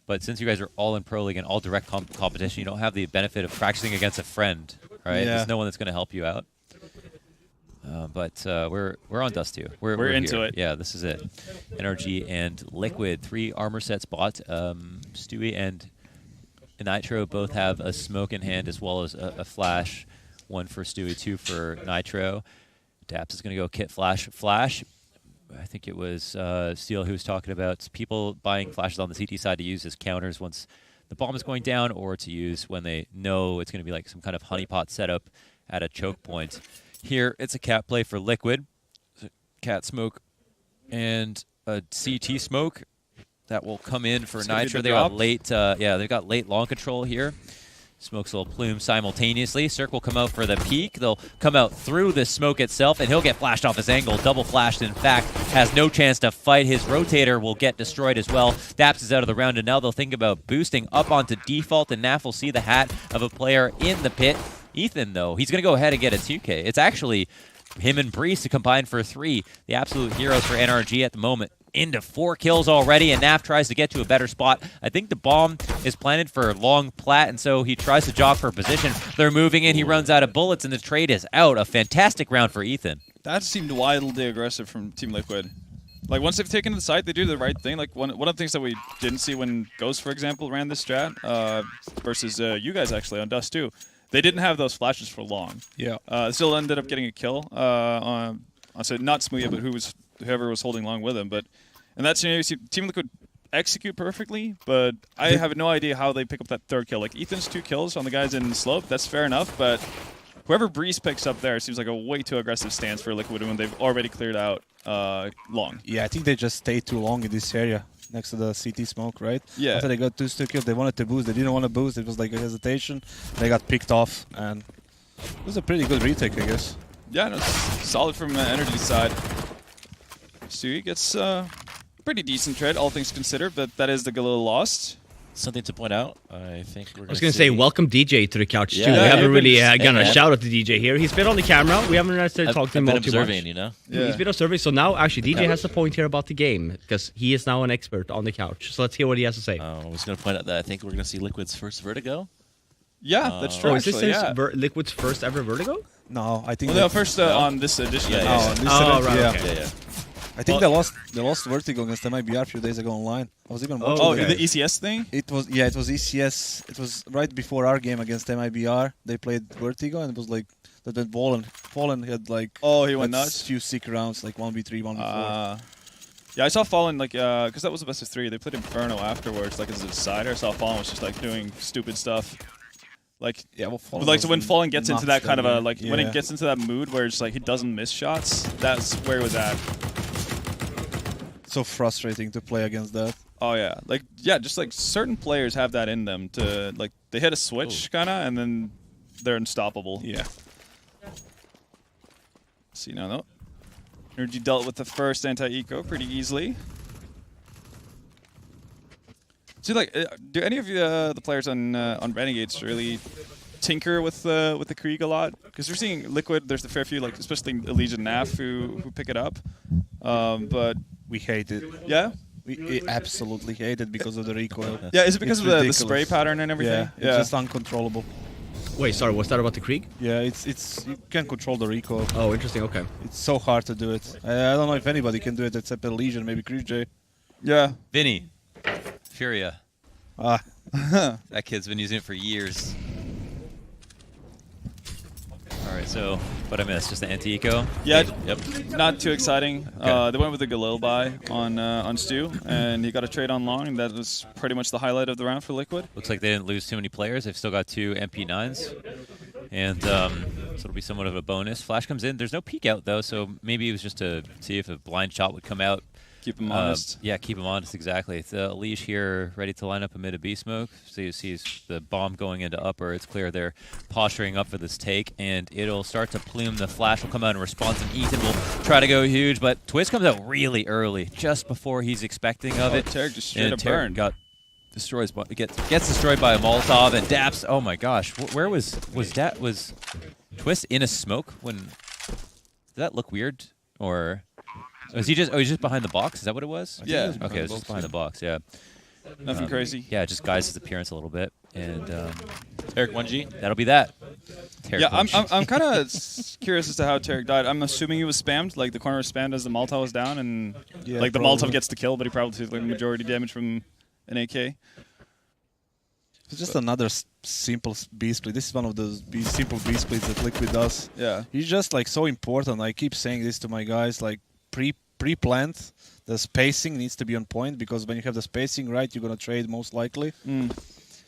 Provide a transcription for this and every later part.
But since you guys are all in Pro League and all direct competition, you don't have the benefit of practicing against a friend, right? Yeah. There's no one that's going to help you out. But we're on Dust 2. We're into here. it. Yeah, this is it. NRG and Liquid, 3 armor sets bought. Stewie and Nitro both have a smoke in hand as well as a flash. 1 for Stewie, 2 for Nitro. Daps is going to go kit flash. I think it was Steel who was talking about people buying flashes on the CT side to use as counters once the bomb is going down, or to use when they know it's going to be like some kind of honeypot setup at a choke point. Here, it's a cat play for Liquid. Cat smoke and a CT smoke that will come in for Nitro. They got late, they've got late long control here. Smokes will plume simultaneously. Cirque will come out for the peak. They'll come out through the smoke itself, and he'll get flashed off his angle. Double flashed, in fact, has no chance to fight. His rotator will get destroyed as well. Daps is out of the round, and now they'll think about boosting up onto default, and Naf will see the hat of a player in the pit. Ethan, though, he's going to go ahead and get a 2K. It's actually him and Breeze to combine for 3. The absolute heroes for NRG at the moment. Into 4 kills already, and Naf tries to get to a better spot. I think the bomb is planted for long plat, and so he tries to jog for position. They're moving in, he runs out of bullets, and the trade is out. A fantastic round for Ethan. That seemed wildly aggressive from Team Liquid. Like, once they've taken the site, they do the right thing. Like, one of the things that we didn't see when Ghost, for example, ran this strat, versus you guys, actually, on Dust 2. They didn't have those flashes for long. Yeah. Still ended up getting a kill on not Smoothie, but whoever was holding long with him. But in that scenario, you see Team Liquid execute perfectly, but I have no idea how they pick up that 3rd kill. Like, Ethan's 2 kills on the guys in slope, that's fair enough, but whoever Breeze picks up there seems like a way too aggressive stance for Liquid when they've already cleared out long. Yeah, I think they just stayed too long in this area next to the CT smoke, right? Yeah. After they got 2 kills, they wanted to boost. They didn't want to boost. It was like a hesitation. They got picked off, and it was a pretty good retake, I guess. Yeah, no, solid from Energy's side. Stewie gets pretty decent trade, all things considered, but that is the Galil lost. Something to point out, I think we're. I was going to say, welcome DJ to the couch Yeah, too. yeah, We haven't you've really been- gotten a shout out to DJ here. He's been on the camera. We haven't necessarily talked to him been all too observing, much. you know. Yeah. He's been observing. So now, actually, DJ has a point here about the game because he is now an expert on the couch. So let's hear what he has to say. I was going to point out that I think we're going to see Liquid's first Vertigo. Yeah, that's true. Oh, is this actually, his yeah. Liquid's first ever Vertigo? No, I think Well, no, first on this edition. Yeah, Oh, this Oh, event, right, yeah. okay. Yeah. I think they lost Vertigo against MIBR a few days ago online. I was even watching. Oh, Okay. the ECS thing? It was ECS. It was right before our game against MIBR. They played Vertigo, and it was like that went Fallen had like Oh, he went had nuts? few sick rounds, like 1v3, 1v4. Yeah, I saw Fallen, like, because that was the best of 3. They played Inferno afterwards, like, as a decider. I saw Fallen was just, like, doing stupid stuff. Like, Yeah, well, Fallen like was so when Fallen gets into that nuts kind of that a, game. like, when Yeah. it gets into that mood where it's like he doesn't miss shots, that's where he was at. So frustrating to play against that. Oh, yeah. Like, yeah, just, like, certain players have that in them to, like, they hit a switch, kind of, and then they're unstoppable. Yeah. See, now, though. Energy dealt with the first anti-eco pretty easily. See, like, do any of the players on Renegades really tinker with the Krieg a lot? Because we're seeing Liquid. There's a fair few, like especially Elysian Naf who pick it up. But We hate it. yeah, We absolutely hate it because of the recoil. yeah. Is it because It's of the ridiculous. spray pattern and everything? Yeah, it's just uncontrollable. Wait, sorry, what's that about the Krieg? Yeah, it's you can't control the recoil. Oh, interesting. Okay. It's so hard to do it. I don't know if anybody can do it except Elysian, maybe J. Yeah. Vinny. Furia. Ah, That kid's been using it for years. Alright, so what I missed? Just the anti-eco? Yeah, Yep. not too exciting. Okay. They went with the Galil buy on Stu, and he got a trade on long, and that was pretty much the highlight of the round for Liquid. Looks like they didn't lose too many players. They've still got 2 MP9s. And so it'll be somewhat of a bonus. Flash comes in. There's no peek out, though, so maybe it was just to see if a blind shot would come out. Keep him honest. Yeah, keep him honest, exactly. The Leash here ready to line up amid a B-smoke. So you see the bomb going into upper. It's clear they're posturing up for this take, and it'll start to plume. The Flash will come out in response, and Ethan will try to go huge, but Twist comes out really early, just before he's expecting of it. Tarek just straight And up Tarek burned. got gets destroyed by a Molotov, and Daps. Oh my gosh, where was Twist in a smoke when? Did that look weird, or was he just? Oh, he's just behind the box. Is that what it was? Yeah. Okay, it was just behind the box. Yeah. Nothing crazy. Yeah, just guises his appearance a little bit, and Eric 1G. that'll be that. Tarek Yeah, I'm Munch. I'm kind of curious as to how Tarek died. I'm assuming he was spammed, like the corner was spammed as the Molotov was down, and Yeah, like the probably. Molotov gets the kill, but he probably took like majority damage from an AK. It's just another simple B split. This is one of those simple B splits that Liquid does. Yeah. He's just like so important. I keep saying this to my guys, like pre-planned. The spacing needs to be on point because when you have the spacing right, you're gonna trade most likely.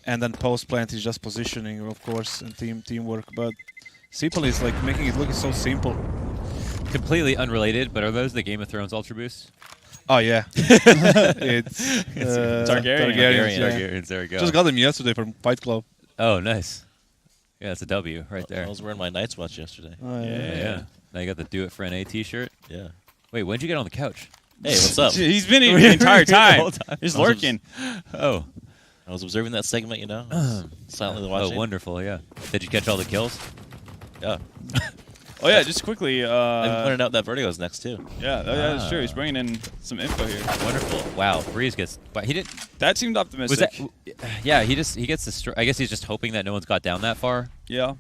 And then post-plant is just positioning, of course, and teamwork. But simple is like making it look so simple. Completely unrelated, but are those the Game of Thrones Ultra Boosts? Oh yeah, it's Targaryen. Targaryens, yeah. Targaryens, there we go. Just got them yesterday from Fight Club. Oh, nice. Yeah, that's a W right there. I was wearing my Night's Watch yesterday. Oh, Yeah. Now you got the Do It for NA T-shirt. Yeah. Wait, when'd you get on the couch? Hey, what's up? He's been here the entire time. whole time. He's lurking. Oh. I was observing that segment, you know, I was silently watching. Oh, wonderful. Yeah. Did you catch all the kills? Yeah. Oh yeah, just quickly. I pointed out that Vertigo's next too. Yeah, that's true. He's bringing in some info here. Wonderful. Wow. Breeze gets. But he didn't. That seemed Was optimistic. that? Yeah. He gets the. I guess he's just hoping that no one's got down that far. Yeah.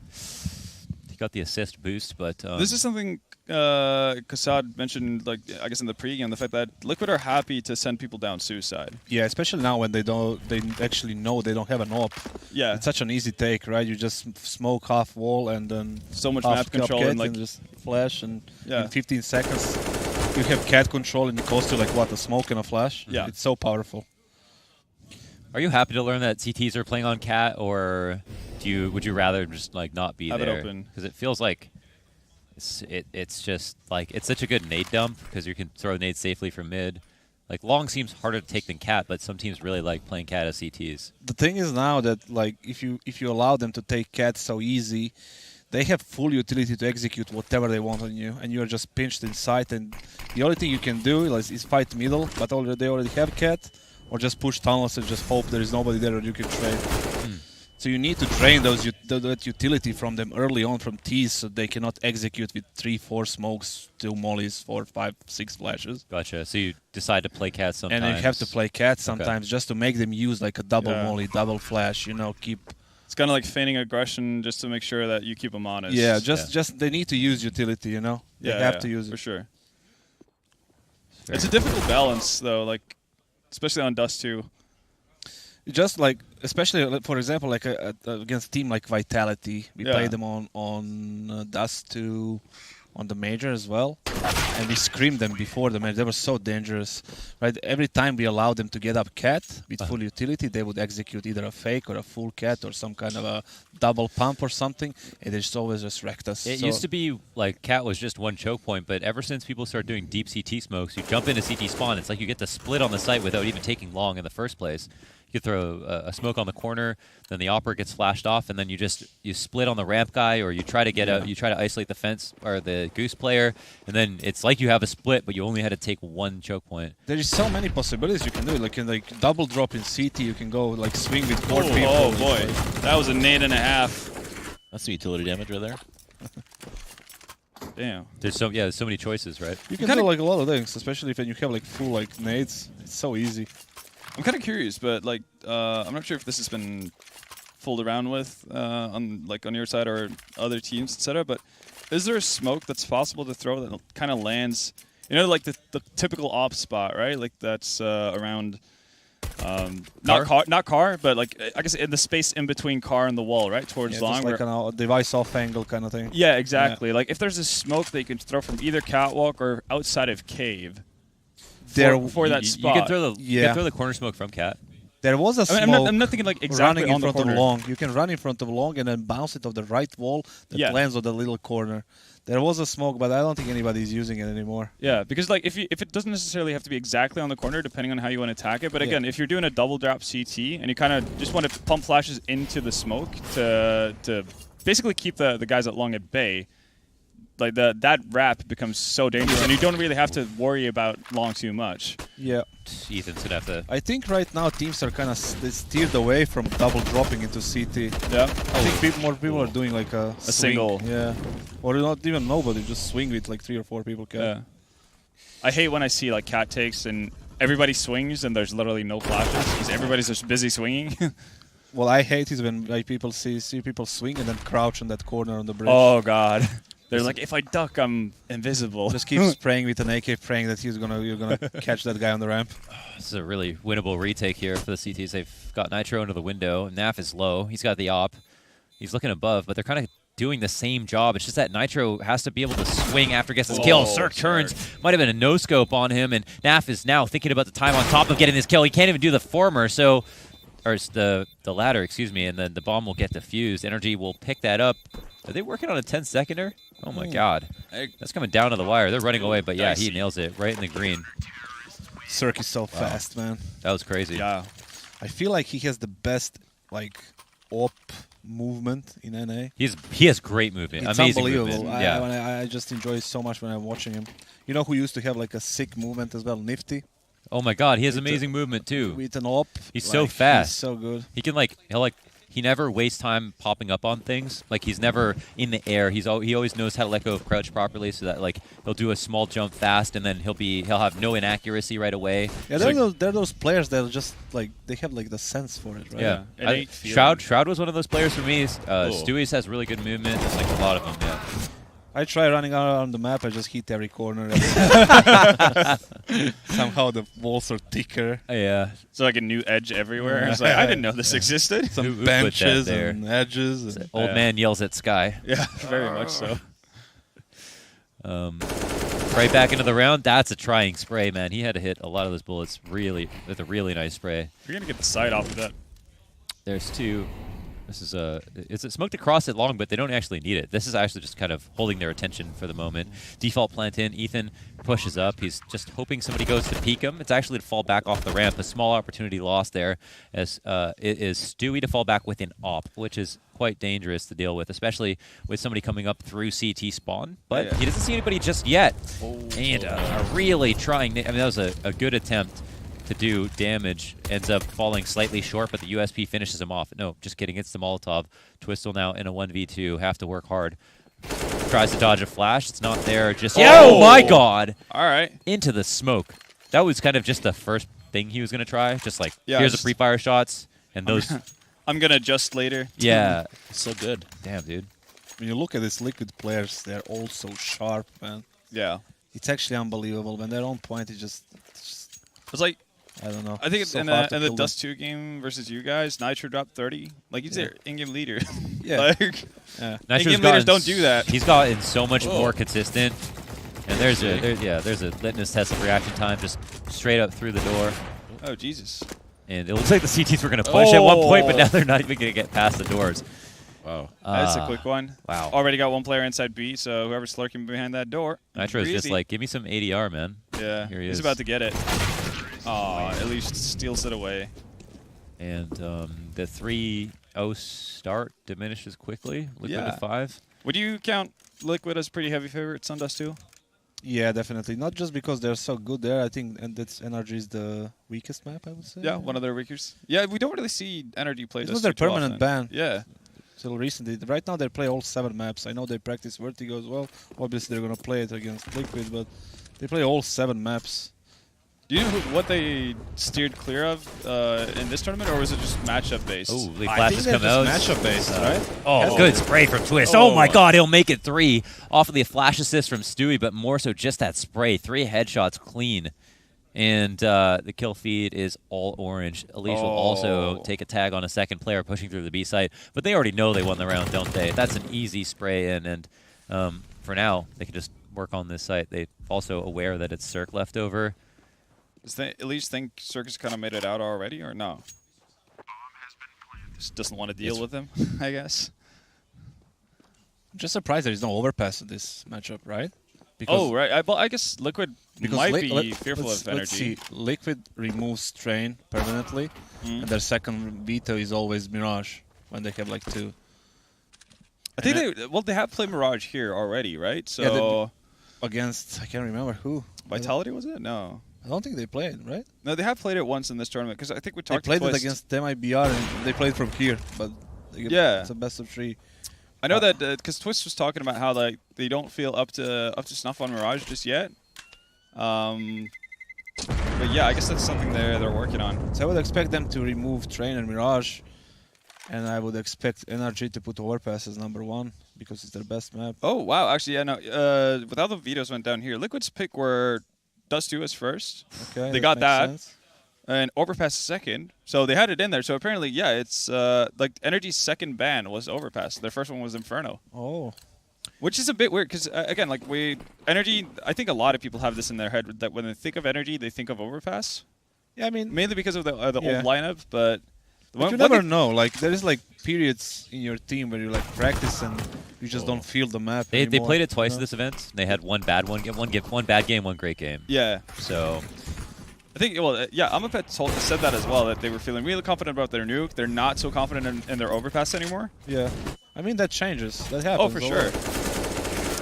He got the assist boost, but This is something Kassad mentioned, like I guess in the pregame, the fact that Liquid are happy to send people down suicide. Yeah, especially now when they actually know they don't have an op. Yeah. It's such an easy take, right? You just smoke half wall and then So much half map control cat and like just flash, and Yeah. in 15 seconds you have cat control and it goes to like what, a smoke and a flash. Yeah. It's so powerful. are you happy to learn that CTs are playing on Cat, or would you rather just like not be Have it there? open. Because it feels like it's just like it's such a good nade dump because you can throw nades safely from mid. Like long seems harder to take than Cat, but some teams really like playing Cat as CTs. The thing is now that like if you allow them to take cat so easy, they have full utility to execute whatever they want on you, and you are just pinched in sight. And the only thing you can do is fight middle, but they already have cat, or just push tunnels and just hope there is nobody there that you can trade. So you need to train that utility from them early on from T's, so they cannot execute with 3-4 smokes, 2 mollies, 4, 5, 6 flashes. Gotcha. So you decide to play Cat sometimes. And you have to play cat sometimes just to make them use like a double Yeah. molly, double flash. Keep. it's kind of like feigning aggression just to make sure that you keep them honest. Yeah, just they need to use utility. They have to use for it. sure. Very It's a difficult balance though, like especially on Dust 2. Just like, especially for example, like against a team like Vitality, we Yeah. played them on Dust 2 on the major as well, and we screamed them before the major. They were so dangerous, right? Every time we allowed them to get up cat with full utility, they would execute either a fake or a full cat or some kind of a double pump or something, and they just always just wrecked us. It So- used to be like Cat was just one choke point, but ever since people started doing deep CT smokes, you jump into CT spawn. It's like you get to split on the site without even taking long in the first place. You could throw a smoke on the corner, then the opera gets flashed off, and then you split on the ramp guy, or you try to isolate the fence or the goose player, and then it's like you have a split, but you only had to take one choke point. There is so many possibilities you can do. Like in double drop in CT, you can go like swing with 4 people. Oh boy, that was a nade and a half. That's the utility damage right there. Damn. There's so many choices, right? You can Kinda- do like a lot of things, especially if you have like full like nades. It's so easy. I'm kind of curious, but like I'm not sure if this has been fooled around with on your side or other teams, etc. But is there a smoke that's possible to throw that kind of lands, like the typical op spot, right? Like that's around not car, but like I guess in the space in between car and the wall, right towards Yeah, long. just like a device off angle kind of thing. Yeah, exactly. Like if there's a smoke that you can throw from either catwalk or outside of cave. For that you spot. can throw the corner smoke from Cat. There was a I smoke mean, I'm not thinking like exactly running in on the front of corner. long. You can run in front of long and then bounce it off the right wall that Yeah. lands on the little corner. There was a smoke, but I don't think anybody's using it anymore. Yeah, because like if it doesn't necessarily have to be exactly on the corner, depending on how you want to attack it. But again, if you're doing a double drop CT and you kind of just want to pump flashes into the smoke to basically keep the guys at long at bay, like that wrap becomes so dangerous, and you don't really have to worry about long too much. Yeah. Ethan's gonna have to. I think right now teams are kind of steered away from double dropping into CT. Yeah. I think more people are doing like a swing. single. Yeah. Or not even nobody, just swing with like 3 or 4 people. Yeah. I hate when I see like cat takes and everybody swings and there's literally no flashes because everybody's just busy swinging. Well, I hate it when like people see people swing and then crouch in that corner on the bridge. Oh god. They're like, if I duck, I'm invisible. Just keep spraying with an AK, praying that you're gonna catch that guy on the ramp. This is a really winnable retake here for the CTs. They've got Nitro into the window. Naf is low. He's got the op. He's looking above, but they're kind of doing the same job. It's just that Nitro has to be able to swing after he gets his kill. Cirque turns. Might have been a no-scope on him, and Naf is now thinking about the time on top of getting this kill. He can't even do the former, so... Or it's the latter, excuse me, and then the bomb will get defused. NRG will pick that up. Are they working on a 10-seconder? Oh, my God. That's coming down to the wire. They're running away, but yeah, he nails it right in the green. Cirque is so fast, man. That was crazy. Yeah. I feel like he has the best, like, op movement in NA. He has great movement. It's Amazing unbelievable. movement. I just enjoy it so much when I'm watching him. You know who used to have, like, a sick movement as well? Nifty. Oh, my God. He has amazing movement, too. With an op. He's so fast. He's so good. He can, he never wastes time popping up on things. Like, he's never in the air. He always knows how to let go of crouch properly, so that he'll do a small jump fast, and then he'll have no inaccuracy right away. Yeah, they're those players that are just they have the sense for it, right? Yeah, Innate Shroud was one of those players for me. Stewie's has really good movement. There's a lot of them. Yeah. I try running around the map. I just hit every corner. Somehow the walls are thicker. Yeah. So like a new edge everywhere. It's like, I didn't know this existed. Some Who put benches that there? and edges. And Old man yells at Sky. Yeah, very much so. Right back into the round. That's a trying spray, man. He had to hit a lot of those bullets with a really nice spray. You're gonna get the sight off of that. There's two. This is it's smoked across it long, but they don't actually need it. This is actually just kind of holding their attention for the moment. Default plant in. Ethan pushes up. He's just hoping somebody goes to peek him. It's actually to fall back off the ramp. A small opportunity lost there, as it is Stewie to fall back with an op, which is quite dangerous to deal with, especially with somebody coming up through CT spawn. But he doesn't see anybody just yet. And really trying. I mean, that was a good attempt to do damage. Ends up falling slightly short, but the USP finishes him off. No, just kidding. It's the Molotov. Twistle now in a 1v2. Have to work hard. Tries to dodge a flash. It's not there just yet. Oh, my God. All right. Into the smoke. That was kind of just the first thing he was going to try. Just here's the pre-fire shots. And those... I'm going to adjust later. Yeah. So good. Damn, dude. when you look at these Liquid players, they're all so sharp, man. Yeah. It's actually unbelievable. When they're on point, it's just It's like, I don't know. I think so in hard the to kill them. Dust 2 game versus you guys, Nitro dropped 30. Like, he's their in-game leader. Yeah. Like, Yeah. in-game leaders don't do that. He's gotten so much more consistent. And there's a litmus test of reaction time, just straight up through the door. Oh, Jesus. And it looks like the CTs were going to push at one point, but now they're not even going to get past the doors. Wow. That's a quick one. Wow. Already got one player inside B, so whoever's lurking behind that door. Nitro's just easy. like, give me some ADR, man. Yeah, Here he he's is. about to get it. Aw, at least steals it away. And the 3-0 start diminishes quickly. Liquid Yeah. to 5. Would you count Liquid as pretty heavy favorites on Dust 2? Yeah, definitely. Not just because they're so good there. I think and that's NRG is the weakest map, I would say. Yeah, one of their weakers. Yeah, we don't really see NRG play It's Dust not their 2 too permanent often. ban. Yeah. Till recently. Right now they play all 7 maps. I know they practice Vertigo as well. Obviously they're gonna play it against Liquid, but they play all 7 maps. Do you know what they steered clear of in this tournament, or was it just matchup based? Oh, the I flashes think come out. that's matchup based, right? Oh, good spray from Twist. Oh, my God, he'll make it 3 off of the flash assist from Stewie, but more so just that spray. 3 headshots clean. And the kill feed is all orange. Elise will also take a tag on a second player pushing through the B site, but they already know they won the round, don't they? That's an easy spray in, and for now, they can just work on this site. They're also aware that it's Cirque left over. Does Elise think Circus kind of made it out already, or no? Just doesn't want to deal with him, I guess. I'm just surprised there's no overpass in this matchup, right? Because Oh, right. I guess Liquid might be fearful of Let's see. energy. Liquid removes Strain permanently, and their second veto is always Mirage when they have like 2. I think they have played Mirage here already, right? So Yeah, against, I can't remember who. Vitality was it? No. I don't think they played, right? No, they have played it once in this tournament because I think we They talked played to it Twist. against MIBR and they played from here, but Yeah. it's a best of 3. I know that because Twist was talking about how like they don't feel up to snuff on Mirage just yet. But But yeah, I guess that's something they're working on. So I would expect them to remove Train and Mirage, and I would expect NRG to put Overpass as #1 because it's their best map. Oh wow, actually yeah, no. Without the vetoes went down here, Liquid's pick were Dust 2 is first. Okay, They got makes that. sense. And Overpass is second, so they had it in there. So apparently, yeah, it's like NRG's second ban was Overpass. Their first one was Inferno, Oh, which is a bit weird because again, like NRG, I think a lot of people have this in their head that when they think of NRG, they think of Overpass, yeah. I mean, mainly because of the Yeah. old lineup. But but you never know. Like there is like periods in your team where you like practice and you just don't feel the map. They anymore, played it twice you at know? this event. They had one bad one bad game, one great game. Yeah, So I think yeah, Amapet said that as well, that they were feeling really confident about their nuke. They're not so confident in their Overpass anymore. Yeah, I mean that changes. That happens. Oh, for sure.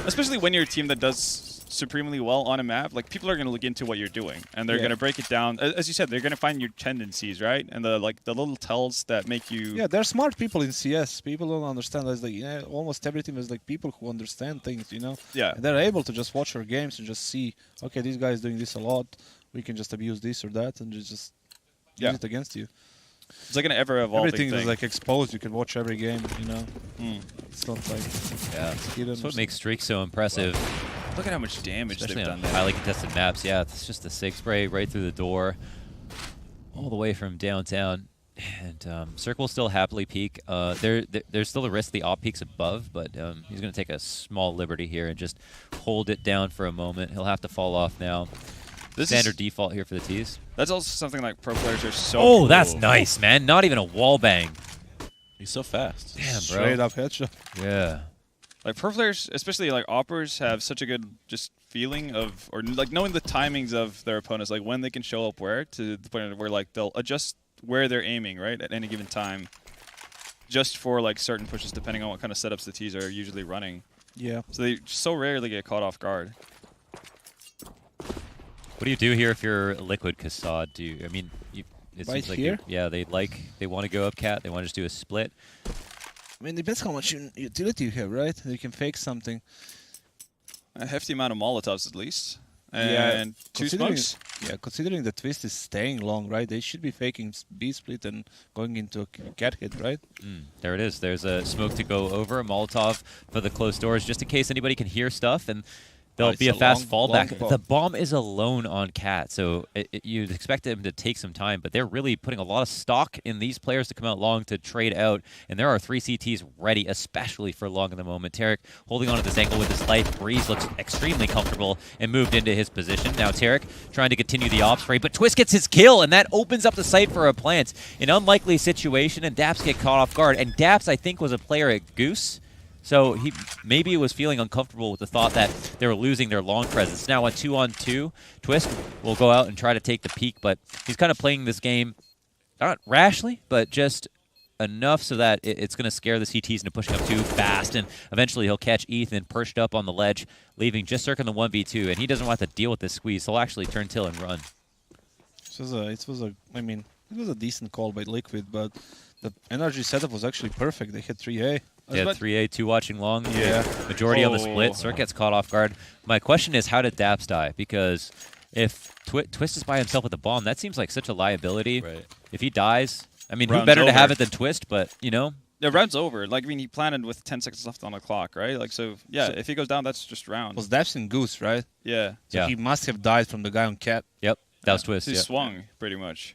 Especially when you're a team that does supremely well on a map, like people are going to look into what you're doing, and they're Yeah. going to break it down. As you said, they're going to find your tendencies, right? And the little tells that make you. Yeah, they're smart people in CS. People don't understand. There's like almost every team is like people who understand things. You know. Yeah. And they're able to just watch our games and just see, okay, this guy is doing this a lot. We can just abuse this or that and just Yeah. use it against you. It's like an ever evolving Everything thing. is like exposed. You can watch every game. You know. Mm. It's not like yeah, hidden. that's or what makes Streak so impressive, Look at how much damage especially they've on done there. highly contested maps. Yeah, it's just a sig spray right through the door, all the way from downtown. And Circle will still happily peek. There's still the risk the op peaks above, but he's going to take a small liberty here and just hold it down for a moment. He'll have to fall off now. This Standard is, default here for the tees. that's also something like pro players are so. Oh, that's nice, man. Not even a wall bang. He's so fast. Damn, bro. straight up headshot. Yeah. Like pro players, especially like oppers, have such a good just feeling of, or like knowing the timings of their opponents, like when they can show up where, to the point where like they'll adjust where they're aiming, right, at any given time, just for like certain pushes, depending on what kind of setups the T's are usually running. Yeah. So they so rarely get caught off guard. What do you do here if you're Liquid Cassad? Do you, I mean, it Right seems like here? yeah, they want to go up cat. They want to just do a split. I mean, it depends how much utility you have, right? You can fake something. A hefty amount of Molotovs at least. Yeah, And two considering- smokes. Yeah, considering the twist is staying long, right? They should be faking B split and going into a cat hit, right? There it is. There's a smoke to go over, a Molotov for the closed doors, just in case anybody can hear stuff, and there'll it's be a a fast long fallback. bomb. The bomb is alone on cat, so you'd expect him to take some time, but they're really putting a lot of stock in these players to come out long to trade out, and there are 3 CTs ready, especially for long in the moment. Tarek holding on to this angle with his life. Breeze looks extremely comfortable and moved into his position. Now Tarek trying to continue the op spray, but Twist gets his kill, and that opens up the site for a plant. An unlikely situation, and Daps get caught off guard, and Daps, I think, was a player at Goose. So he maybe was feeling uncomfortable with the thought that they were losing their long presence. Now on 2-on-2, Twist will go out and try to take the peak, but he's kind of playing this game not rashly, but just enough so that it's going to scare the CTs into pushing up too fast, and eventually he'll catch Ethan perched up on the ledge, leaving just circling the 1v2, and he doesn't want to deal with this squeeze. He'll actually turn till and run. It was a decent call by Liquid, but the NRG setup was actually perfect. They hit 3A. They had 3A, 2 watching long. Yeah. Majority on the Oh. split. Cirque gets caught off guard. My question is, how did Daps die? Because if Twist is by himself with a bomb, that seems like such a liability. Right. If he dies, I mean, who Round's better to have over. it than Twist? But, you know, The round's over. Like, I mean, he planted with 10 seconds left on the clock, right? Like, so, yeah, So- if he goes down, that's just round. It was Daps and Goose, right? Yeah. So Yeah. he must have died from the guy on cat. yep, that was Twist. He Yeah. swung, pretty much.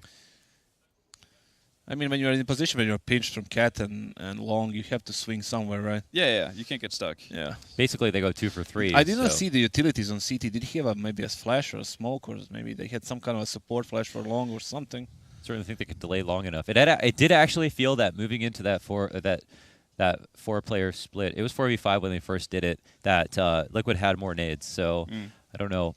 I mean, when you're in a position when you're pinched from cat and long, you have to swing somewhere, right? Yeah, you can't get stuck. Yeah. Basically, they go 2 for 3. I did not so- see the utilities on CT. Did he have maybe a flash or a smoke, or maybe they had some kind of a support flash for long or something? Certainly think they could delay long enough. It did actually feel that moving into that that 4-player split. It was 4v5 when they first did it. That Liquid had more nades, so I don't know,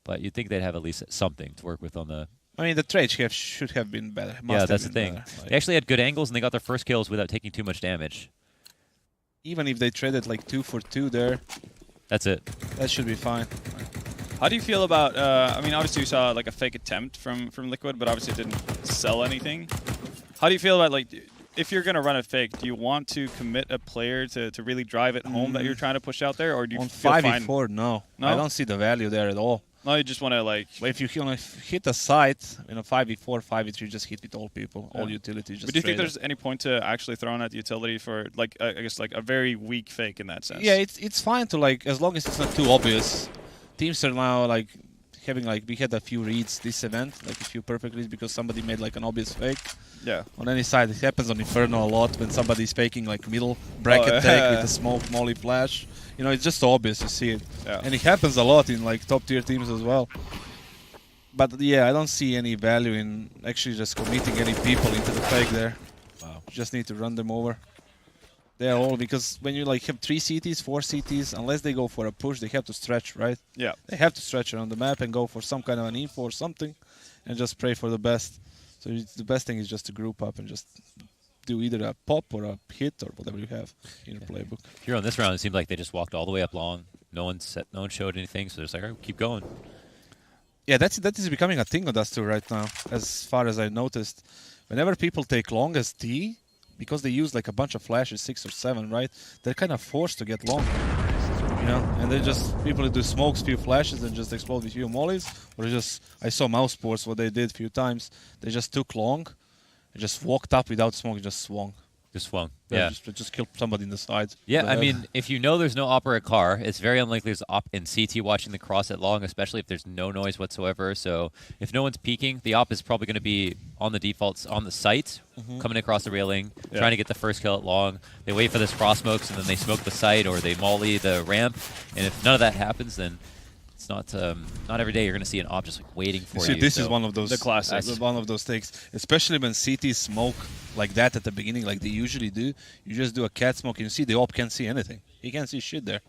but you'd think they'd have at least something to work with on the. I mean, the trade should have been better. Must Yeah, have that's the been thing. better. They actually had good angles and they got their first kills without taking too much damage. Even if they traded like 2 for 2 there, That's it. that should be fine. How do you feel about, I mean, obviously you saw like a fake attempt from Liquid, but obviously it didn't sell anything. How do you feel about, like, if you're going to run a fake, do you want to commit a player to really drive it home that you're trying to push out there, or do you On feel fine? 5v4, no. No? I don't see the value there at all. No, you just want to like. But if you hit a site in a 5v4, 5v3, just hit with all people, all utilities. Just But do you think trade there's any point to actually throwing out the utility for like I guess like a very weak fake in that sense? Yeah, it's fine to like as long as it's not too obvious. Teams are now like having like we had a few reads this event, like a few perfect reads because somebody made like an obvious fake. Yeah. On any side, it happens on Inferno a lot when somebody's faking like middle bracket tag with a smoke molly flash. You know, it's just obvious, you see it. Yeah. And it happens a lot in like top tier teams as well. But yeah, I don't see any value in actually just committing any people into the fake there. Wow. You just need to run them over. They're all because when you like have 3 CTs, 4 CTs, unless they go for a push, they have to stretch, right? Yeah. They have to stretch around the map and go for some kind of an info or something, and just pray for the best. So the best thing is just to group up and just do either a pop or a hit or whatever you have in your playbook. Here on this round, it seemed like they just walked all the way up long. No one showed anything, so they're just like, all right, keep going. Yeah, that is becoming a thing on Dust 2 right now, as far as I noticed. Whenever people take long as T, because they use like a bunch of flashes, 6 or 7, right? They're kind of forced to get long, you know. And they just people who do smokes, few flashes, and just explode with few mollies. Or just I saw Mouse Sports what they did a few times. They just took long, and just walked up without smoke, and just swung. Just swung. They Yeah. just killed somebody in the side. Yeah, I mean, if you know there's no op or a car, it's very unlikely there's op in CT watching the cross at long, especially if there's no noise whatsoever. So if no one's peeking, the op is probably going to be on the defaults on the site, coming across the railing, trying to get the first kill at long. They wait for this cross smokes, and then they smoke the site or they molly the ramp. And if none of that happens, then it's not every day you're going to see an op just like waiting for you. See, this is So one of those the classic. one of those takes, especially when CT smoke like that at the beginning, like they usually do. You just do a cat smoke, and you see the op can't see anything. He can't see shit there.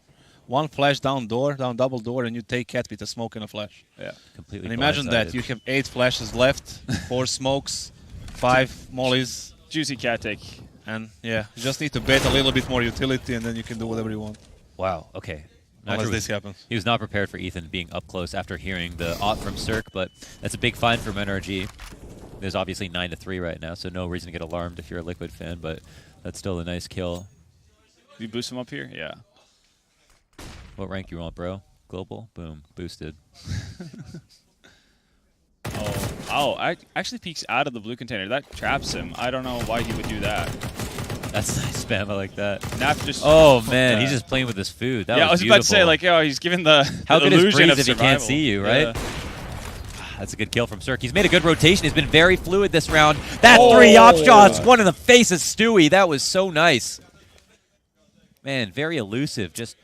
One flash down door, down double door, and you take cat with a smoke and a flash. Yeah. completely And imagine that blindsided. you have 8 flashes left, 4 smokes, 5 mollies, Juicy cat take. and yeah, you just need to bet a little bit more utility, and then you can do whatever you want. Wow, okay. Unless Nitro this happens. He was not prepared for Ethan being up close after hearing the op from Cirque, but that's a big find from NRG. There's obviously 9-3 right now, so no reason to get alarmed if you're a Liquid fan, but that's still a nice kill. You boost him up here? Yeah. What rank you want, bro? Global? Boom. Boosted. Oh, actually peeks out of the blue container. That traps him. I don't know why he would do that. That's nice spam. I like that. Nap just. Oh, man. He's just playing with his food. That yeah, I was about to say, beautiful. like, yo, he's given the How the good is illusion Breeze of if he survival. can't see you, right? Yeah. That's a good kill from Cirque. He's made a good rotation. He's been very fluid this round. That 3 op shots, one in the face of Stewie. That was so nice. Man, very elusive. Just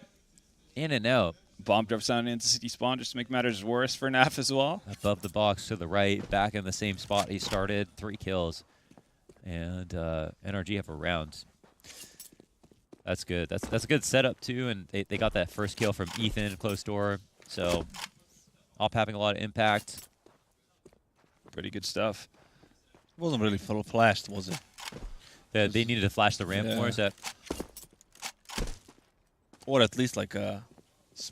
in and out. Bomb drops down into city spawn just to make matters worse for Naf as well. Above the box to the right, back in the same spot he started. 3 kills. And NRG have a round. That's good. That's a good setup, too. And they got that first kill from Ethan, close door. So, op having a lot of impact. Pretty good stuff. It wasn't really full flashed, was it? They needed to flash the ramp Yeah. more. Is that Or at least like a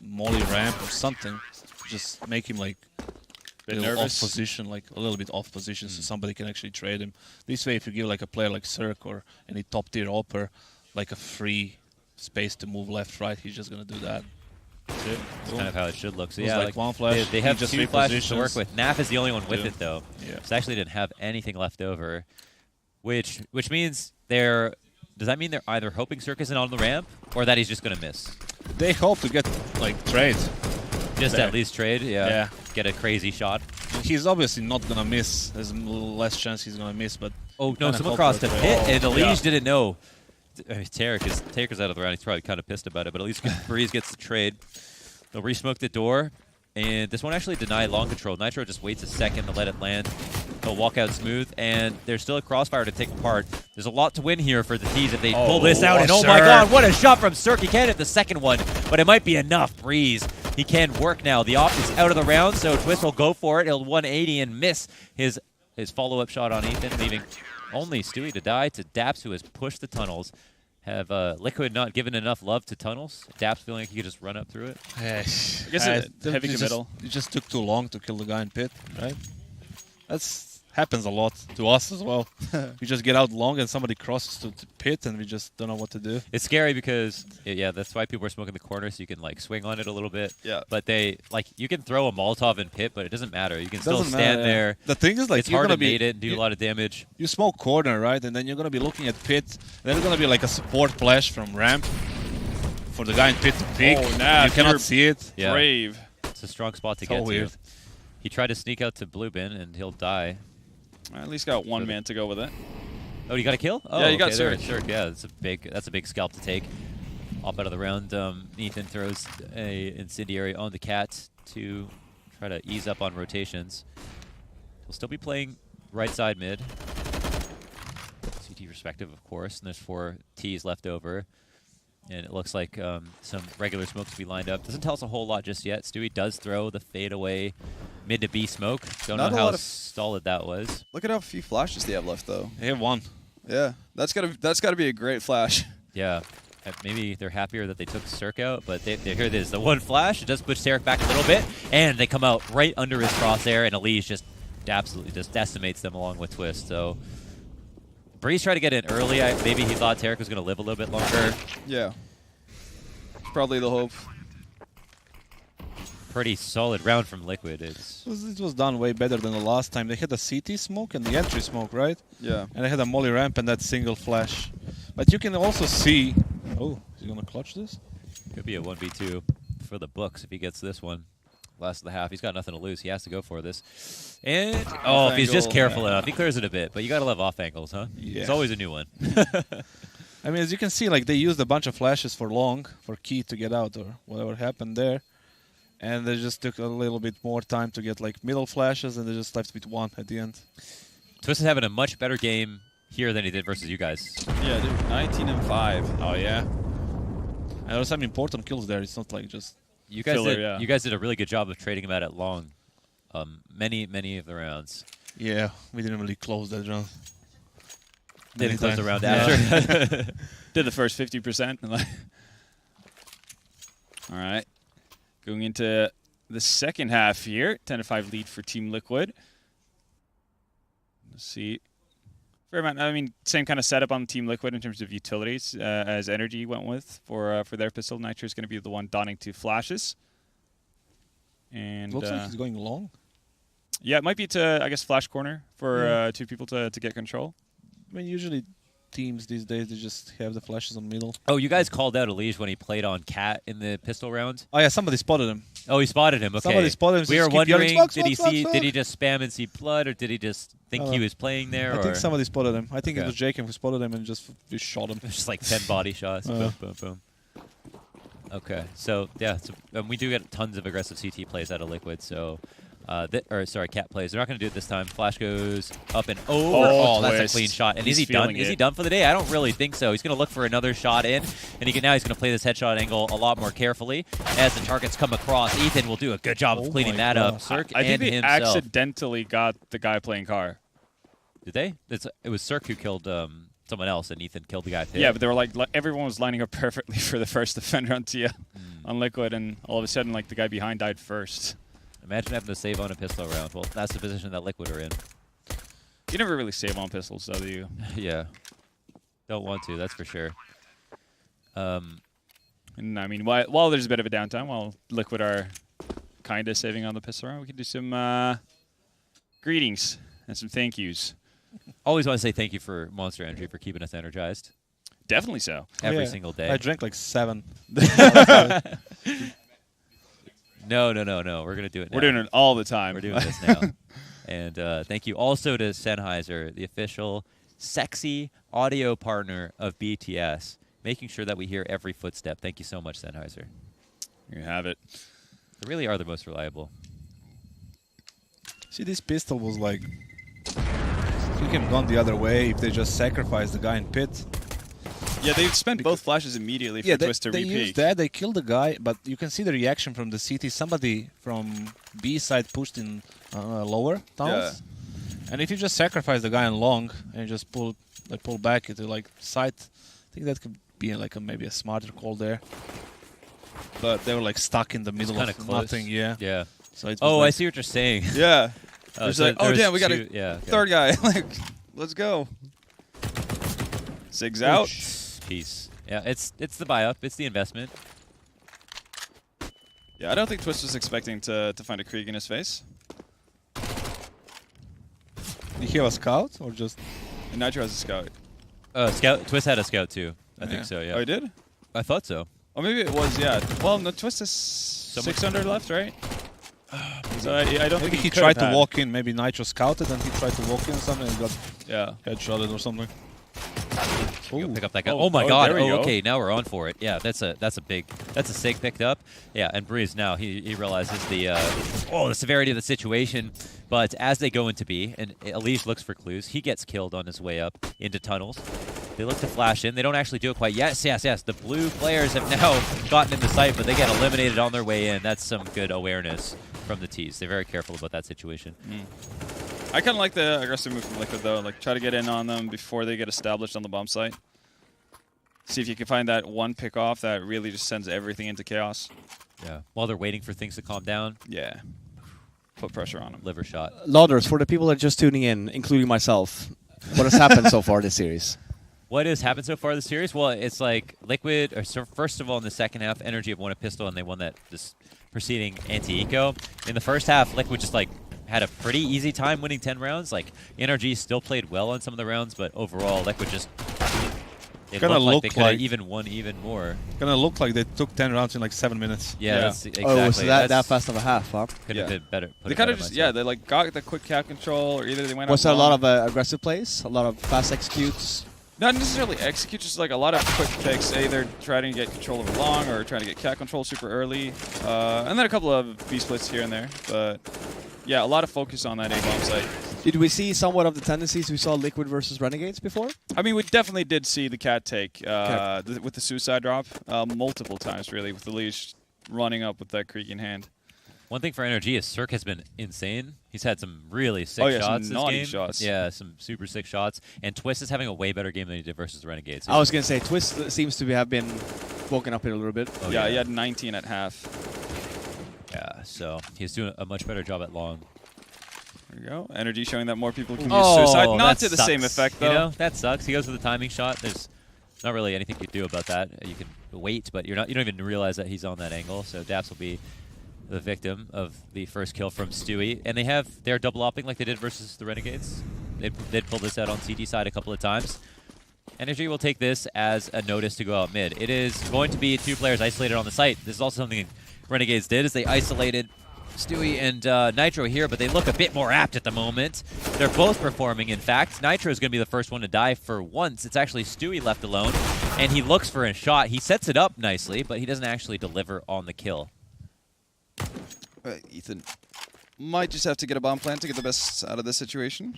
molly ramp or something. Just make him like Bit a little nervous. off position, like a little bit off position, so somebody can actually trade him. This way, if you give like a player like Cirque or any top tier opper like a free space to move left, right, he's just gonna do that. That's it. That's kind of how it should look. So It was yeah, like one flash, They he have just 2 flashes to work repositions. with. Naf is the only one with Yeah. it though. Yeah. So actually didn't have anything left over, which means they're. Does that mean they're either hoping Cirque isn't on the ramp or that he's just gonna miss? They hope to get like trade. Just There. at least trade, yeah. Yeah. Get a crazy shot. He's obviously not gonna miss. There's a little less chance he's gonna miss, but Oh no! kinda Someone hope crossed for a a pit, trade. and Elige Yeah. didn't know. I mean, Tarek's out of the round. He's probably kind of pissed about it, but at least Breeze gets the trade. They'll re-smoke the door, and this one actually denied long control. Nitro just waits a second to let it land. He'll walk out smooth, and there's still a crossfire to take apart. There's a lot to win here for the T's if they pull this out. And oh my Cirque. god, what a shot from Cirque. He can't hit the second one, but it might be enough. Breeze, he can work now. The op is out of the round, so Twist will go for it. He'll 180 and miss his follow-up shot on Ethan, leaving only Stewie to die to Daps, who has pushed the tunnels. Have Liquid not given enough love to tunnels? Daps feeling like he could just run up through it? I guess heavy committal. It just took too long to kill the guy in pit, right? That's Happens a lot to us as well. We just get out long and somebody crosses to pit and we just don't know what to do. It's scary because yeah, that's why people are smoking the corner so you can like swing on it a little bit. Yeah. But they like you can throw a Molotov in pit, but it doesn't matter. You can still Doesn't stand matter, there. The thing is, like, It's you're hard gonna to be bait it and do a lot of damage. you smoke corner, right? And then you're gonna be looking at pit. And then there's gonna be like a support flash from ramp for the guy in pit to pick. Oh, nah, you cannot you're see it. Yeah. Brave. It's a strong spot to So get weird. to. He tried to sneak out to blue bin and he'll die. At least got one man to go with it. Oh, you got a kill? Oh, Yeah, you got okay, there, Cirque. Yeah, that's a big scalp to take. Off out of the round. Ethan throws a incendiary on the cat to try to ease up on rotations. We'll still be playing right side mid. CT perspective, of course, and there's 4 Ts left over. And it looks like some regular smokes to be lined up. Doesn't tell us a whole lot just yet. Stewie does throw the fadeaway mid to B smoke. Don't Not know a how lot of- solid that was. Look at how few flashes they have left, though. They have one. Yeah, that's gotta be a great flash. Yeah. Maybe they're happier that they took Cirque out, but here it is. The one flash, it does push Sarek back a little bit, and they come out right under his crosshair, and Elise just absolutely just decimates them along with Twist. So Breeze tried to get in early. Maybe he thought Tarek was going to live a little bit longer. Yeah, probably the hope. Pretty solid round from Liquid. It was done way better than the last time. They had a CT smoke and the entry smoke, right? Yeah. And they had a molly ramp and that single flash. But you can also see... Oh, is he going to clutch this? Could be a 1v2 for the books if he gets this one. Last of the half. He's got nothing to lose. He has to go for this. And, oh, if he's just angle, careful yeah. enough. He clears it a bit, but you got to love off angles, huh? Yeah. It's always a new one. I mean, as you can see, like, they used a bunch of flashes for long, for key to get out or whatever happened there. And they just took a little bit more time to get, like, middle flashes, and they just left with one at the end. Twist is having a much better game here than he did versus you guys. Yeah, dude. 19 and 5. Oh, yeah. And there are some important kills there. It's not like just... You guys Filler, did. yeah. You guys did a really good job of trading him out at long. Many of the rounds. Yeah, we didn't really close that round. Didn't close the round Yeah. after. Did the first 50%. All right. Going into the second half here. 10-5 lead for Team Liquid. Let's see. Fair amount. I mean, same kind of setup on Team Liquid in terms of utilities as NRG went with for their pistol. Nitro is going to be the one donning 2 flashes. And Looks like he's going long. yeah, it might be to, I guess, flash corner for 2 people to get control. I mean, usually teams these days, they just have the flashes on middle. Oh, you guys called out Elige when he played on Cat in the pistol round. Oh, yeah, somebody spotted him. Oh, he spotted him. Okay. Somebody spotted him, so We were just keep yelling, wondering, "Fuck, did he fuck, see? fuck, Did he fuck." just spam and see blood, or did he just think he was playing there? I or think somebody spotted him. I think it Okay. was Jacob who spotted him and just shot him. just like 10 body shots. Boom, boom, boom. Okay, so yeah, we do get tons of aggressive CT plays out of Liquid. So, Cat plays. They're not going to do it this time. Flash goes up and oh, that's a Twist. clean shot. And He's is he done? feeling Is he it. done for the day? I don't really think so. He's going to look for another shot in, and he's going to play this headshot angle a lot more carefully as the targets come across. Ethan will do a good job of Oh cleaning my that God. up. Cirque I think and they himself. accidentally got the guy playing car. Did they? It was Cirque who killed someone else, and Ethan killed the guy. Pit. Yeah, but they were like everyone was lining up perfectly for the first defender on Tia on Liquid, and all of a sudden, like the guy behind died first. Imagine having to save on a pistol round. Well, that's the position that Liquid are in. You never really save on pistols, though, do you? Yeah. Don't want to, that's for sure. And I mean, while there's a bit of a downtime, while Liquid are kind of saving on the pistol round, we can do some greetings and some thank yous. Always want to say thank you for Monster Energy for keeping us energized Definitely so. every Yeah. single day. I drank like 7. No. We're going to do it now. We're doing it all the time. We're doing this now. And thank you also to Sennheiser, the official sexy audio partner of BTS, making sure that we hear every footstep. Thank you so much, Sennheiser. You have it. They really are the most reliable. See, this pistol was like... You can have gone the other way if they just sacrificed the guy in pit. Yeah, they spent both flashes immediately for Yeah, Twist to they repeat. used that, they killed the guy, but you can see the reaction from the CT. Somebody from B side pushed in lower tunnels. And if you just sacrifice the guy on long and you just pull back into like side, I think that could be like maybe a smarter call there. But they were like stuck in the middle Kinda of close. nothing, yeah. Yeah. So it was Oh, like, I see what you're saying. Yeah. It's so like, oh there's damn, we got two- a yeah, okay. third guy. Like, let's go. Zig's out. Peace. Yeah, it's the buy up. It's the investment. Yeah, I don't think Twist was expecting to find a Krieg in his face. Did he have a scout or just? And Nitro has a scout. Scout. Twist had a scout too. I Yeah. think so. Yeah. Oh, he did? I thought so. Oh, maybe it was, yeah. Well, no, Twist is 600 left, right? So I don't Maybe think he could tried have to had. walk in. Maybe Nitro scouted and he tried to walk in or something and got Yeah. headshotted or something. Go pick up that guy. Oh, Oh, my oh, god. there we Oh, go. okay. Now we're on for it. Yeah, that's a sig picked up. Yeah, and Breeze now he realizes the severity of the situation. But as they go into B, and Elise looks for clues, he gets killed on his way up into tunnels. They look to flash in. They don't actually do it quite. Yes. The blue players have now gotten into sight, but they get eliminated on their way in. That's some good awareness from the T's. They're very careful about that situation. I kind of like the aggressive move from Liquid, though. Like, try to get in on them before they get established on the bomb site. See if you can find that one pick off that really just sends everything into chaos. Yeah. While they're waiting for things to calm down, Yeah. Put pressure on them. liver shot. Lauders, for the people that are just tuning in, including myself, what has happened so far this series? What has happened so far this series? Well, it's like Liquid, or so first of all, in the second half, NRG have won a pistol, and they won that this preceding anti-eco. In the first half, Liquid just like had a pretty easy time winning 10 rounds. Like NRG still played well on some of the rounds, but overall, Liquid just it Kinda looked like they looked could have like- even won even more. Gonna look like they took 10 rounds in like 7 minutes. Yeah, Yeah. that's exactly. Oh, so that That's- fast of a half, huh? could have Yeah. been better. put They it kind better of just, myself. they like got the quick cap control, or either they went Was up there a lot long. of aggressive plays? A lot of fast executes? Not necessarily execute, just like a lot of quick picks, either trying to get control over long or trying to get cat control super early. And then a couple of B splits here and there. But yeah, a lot of focus on that A bomb site. Did we see somewhat of the tendencies we saw Liquid versus Renegades before? I mean, we definitely did see the cat take with the suicide drop multiple times, really, with the leash running up with that Krieg in hand. One thing for NRG is Cirque has been insane. He's had some really sick Oh, yeah, some shots this naughty game. shots. Yeah, some super sick shots. And Twist is having a way better game than he did versus Renegades. I was going to say, Twist seems to have been woken up in a little bit. Oh, Yeah, he had 19 at half. Yeah, so he's doing a much better job at long. There you go. Energy showing that more people can use Oh, suicide. Not that to the same sucks. effect, though. You know, that sucks. He goes for the timing shot. There's not really anything you can do about that. You can wait, but you don't even realize that he's on that angle. So Daps will be the victim of the first kill from Stewie. And they're double opping like they did versus the Renegades. They'd pull this out on CT side a couple of times. NRG will take this as a notice to go out mid. It is going to be 2 players isolated on the site. This is also something Renegades did, is they isolated Stewie and Nitro here, but they look a bit more apt at the moment. They're both performing, in fact. Nitro is going to be the first one to die for once. It's actually Stewie left alone, and he looks for a shot. He sets it up nicely, but he doesn't actually deliver on the kill. Ethan might just have to get a bomb plant to get the best out of this situation.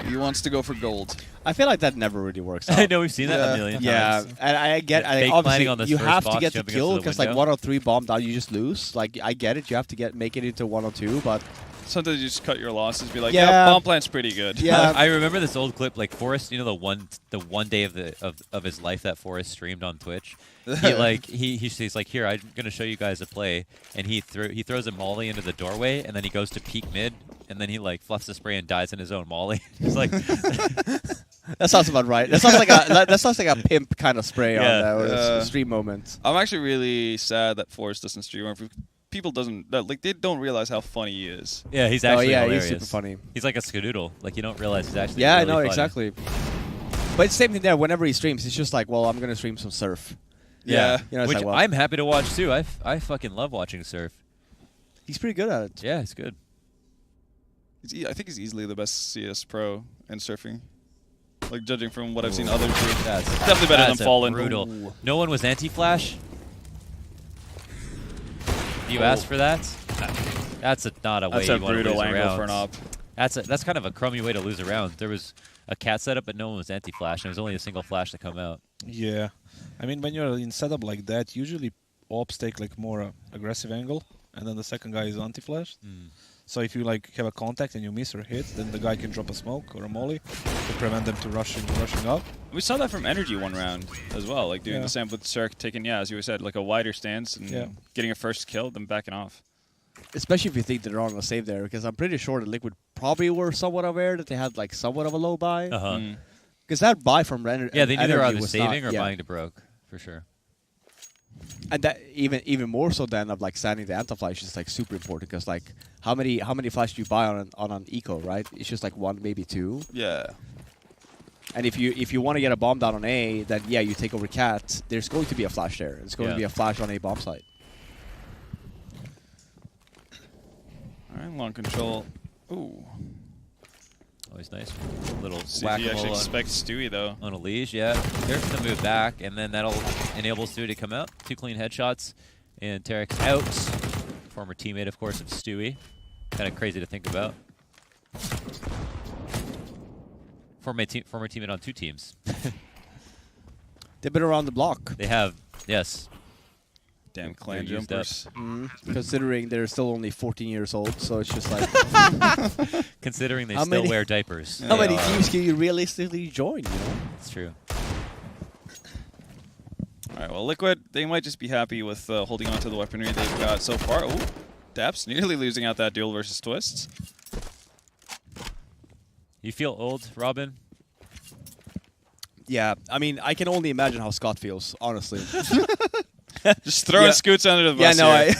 He wants to go for gold. I feel like that never really works out. I know we've seen that a Yeah. million Yeah, times. and I get. Fake planning Obviously, on this you first have to box, get the jumping kill into the because like window. 1 or 3 bomb down, you just lose. Like I get it, you have to make it into 1 or 2, but Sometimes you just cut your losses. Be like, Yeah. yeah, bomb plant's pretty good. yeah, I remember this old clip, like Forrest. You know the one day of his life that Forrest streamed on Twitch. He's like, here, I'm gonna show you guys a play, and he throws a molly into the doorway, and then he goes to peek mid, and then he like fluffs the spray and dies in his own molly. He's like, that sounds about right. That sounds like a pimp kind of spray Yeah. on that Yeah. stream moment. I'm actually really sad that Forrest doesn't stream. Or people they don't realize how funny he is. yeah, he's actually hilarious. he's super funny. He's like a skadoodle. Like you don't realize he's actually Yeah, I really know funny. exactly. But it's the same thing there. Whenever he streams, he's just like, well, I'm gonna stream some surf. Yeah. You know, it's Which like, well, I'm happy to watch too. I fucking love watching surf. he's pretty good at it. Yeah, it's good. I think he's easily the best CS pro in surfing. Like judging from what I've seen others do. That's Definitely better that's than a Fallen. Brutal. Ooh. No one was anti-flash. You asked for that. That's not a way That's you a want to brutal lose a angle round. for an op. That's kind of a crummy way to lose a round. There was a cat setup, but no one was anti-flash, and it was only a single flash to come out. Yeah. I mean, when you're in setup like that, usually ops take like more aggressive angle, and then the second guy is anti-flash. So if you like have a contact and you miss or hit, then the guy can drop a smoke or a molly to prevent them to rushing up. We saw that from Energy one round as well, like doing Yeah. the same with Cirque, taking, as you said, like a wider stance and Yeah. getting a first kill, then backing off. Especially if you think that they're on a save there, because I'm pretty sure that Liquid probably were somewhat aware that they had like somewhat of a low buy. Uh-huh. Because that buy from Renner, Yeah, they knew they were Energy either was saving not, or yeah. buying to broke, for sure. And that even more so than of like standing the anti-flash is like super important, because like how many flash do you buy on an eco, right? It's just like one, maybe two. Yeah. And if you want to get a bomb down on A, then yeah, you take over Cat. There's going to be a flash there. It's going to be a flash on A bomb site. All right, long control. Ooh. Always nice. Little See if you actually whack-a-mole expect Stewie, though. on a leash, yeah. There's the move back, and then that'll enable Stewie to come out. 2 clean headshots, and Tarek's out. Former teammate, of course, of Stewie. Kind of crazy to think about. Former teammate on 2 teams. They've been around the block. They have, yes. Damn They're clan used jumpers. Considering they're still only 14 years old, so it's just like Considering they How still many- wear diapers. how They many are. teams can you realistically join? You know. It's true. All right, well, Liquid, they might just be happy with holding on to the weaponry they've got so far. Ooh, Daps nearly losing out that duel versus Twists. You feel old, Robin? Yeah, I mean, I can only imagine how Scott feels, honestly. Just throwing Yeah. Scoots under the Yeah, bus no, here.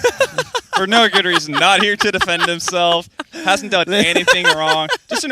For no good reason. Not here to defend himself. Hasn't done anything wrong. Just an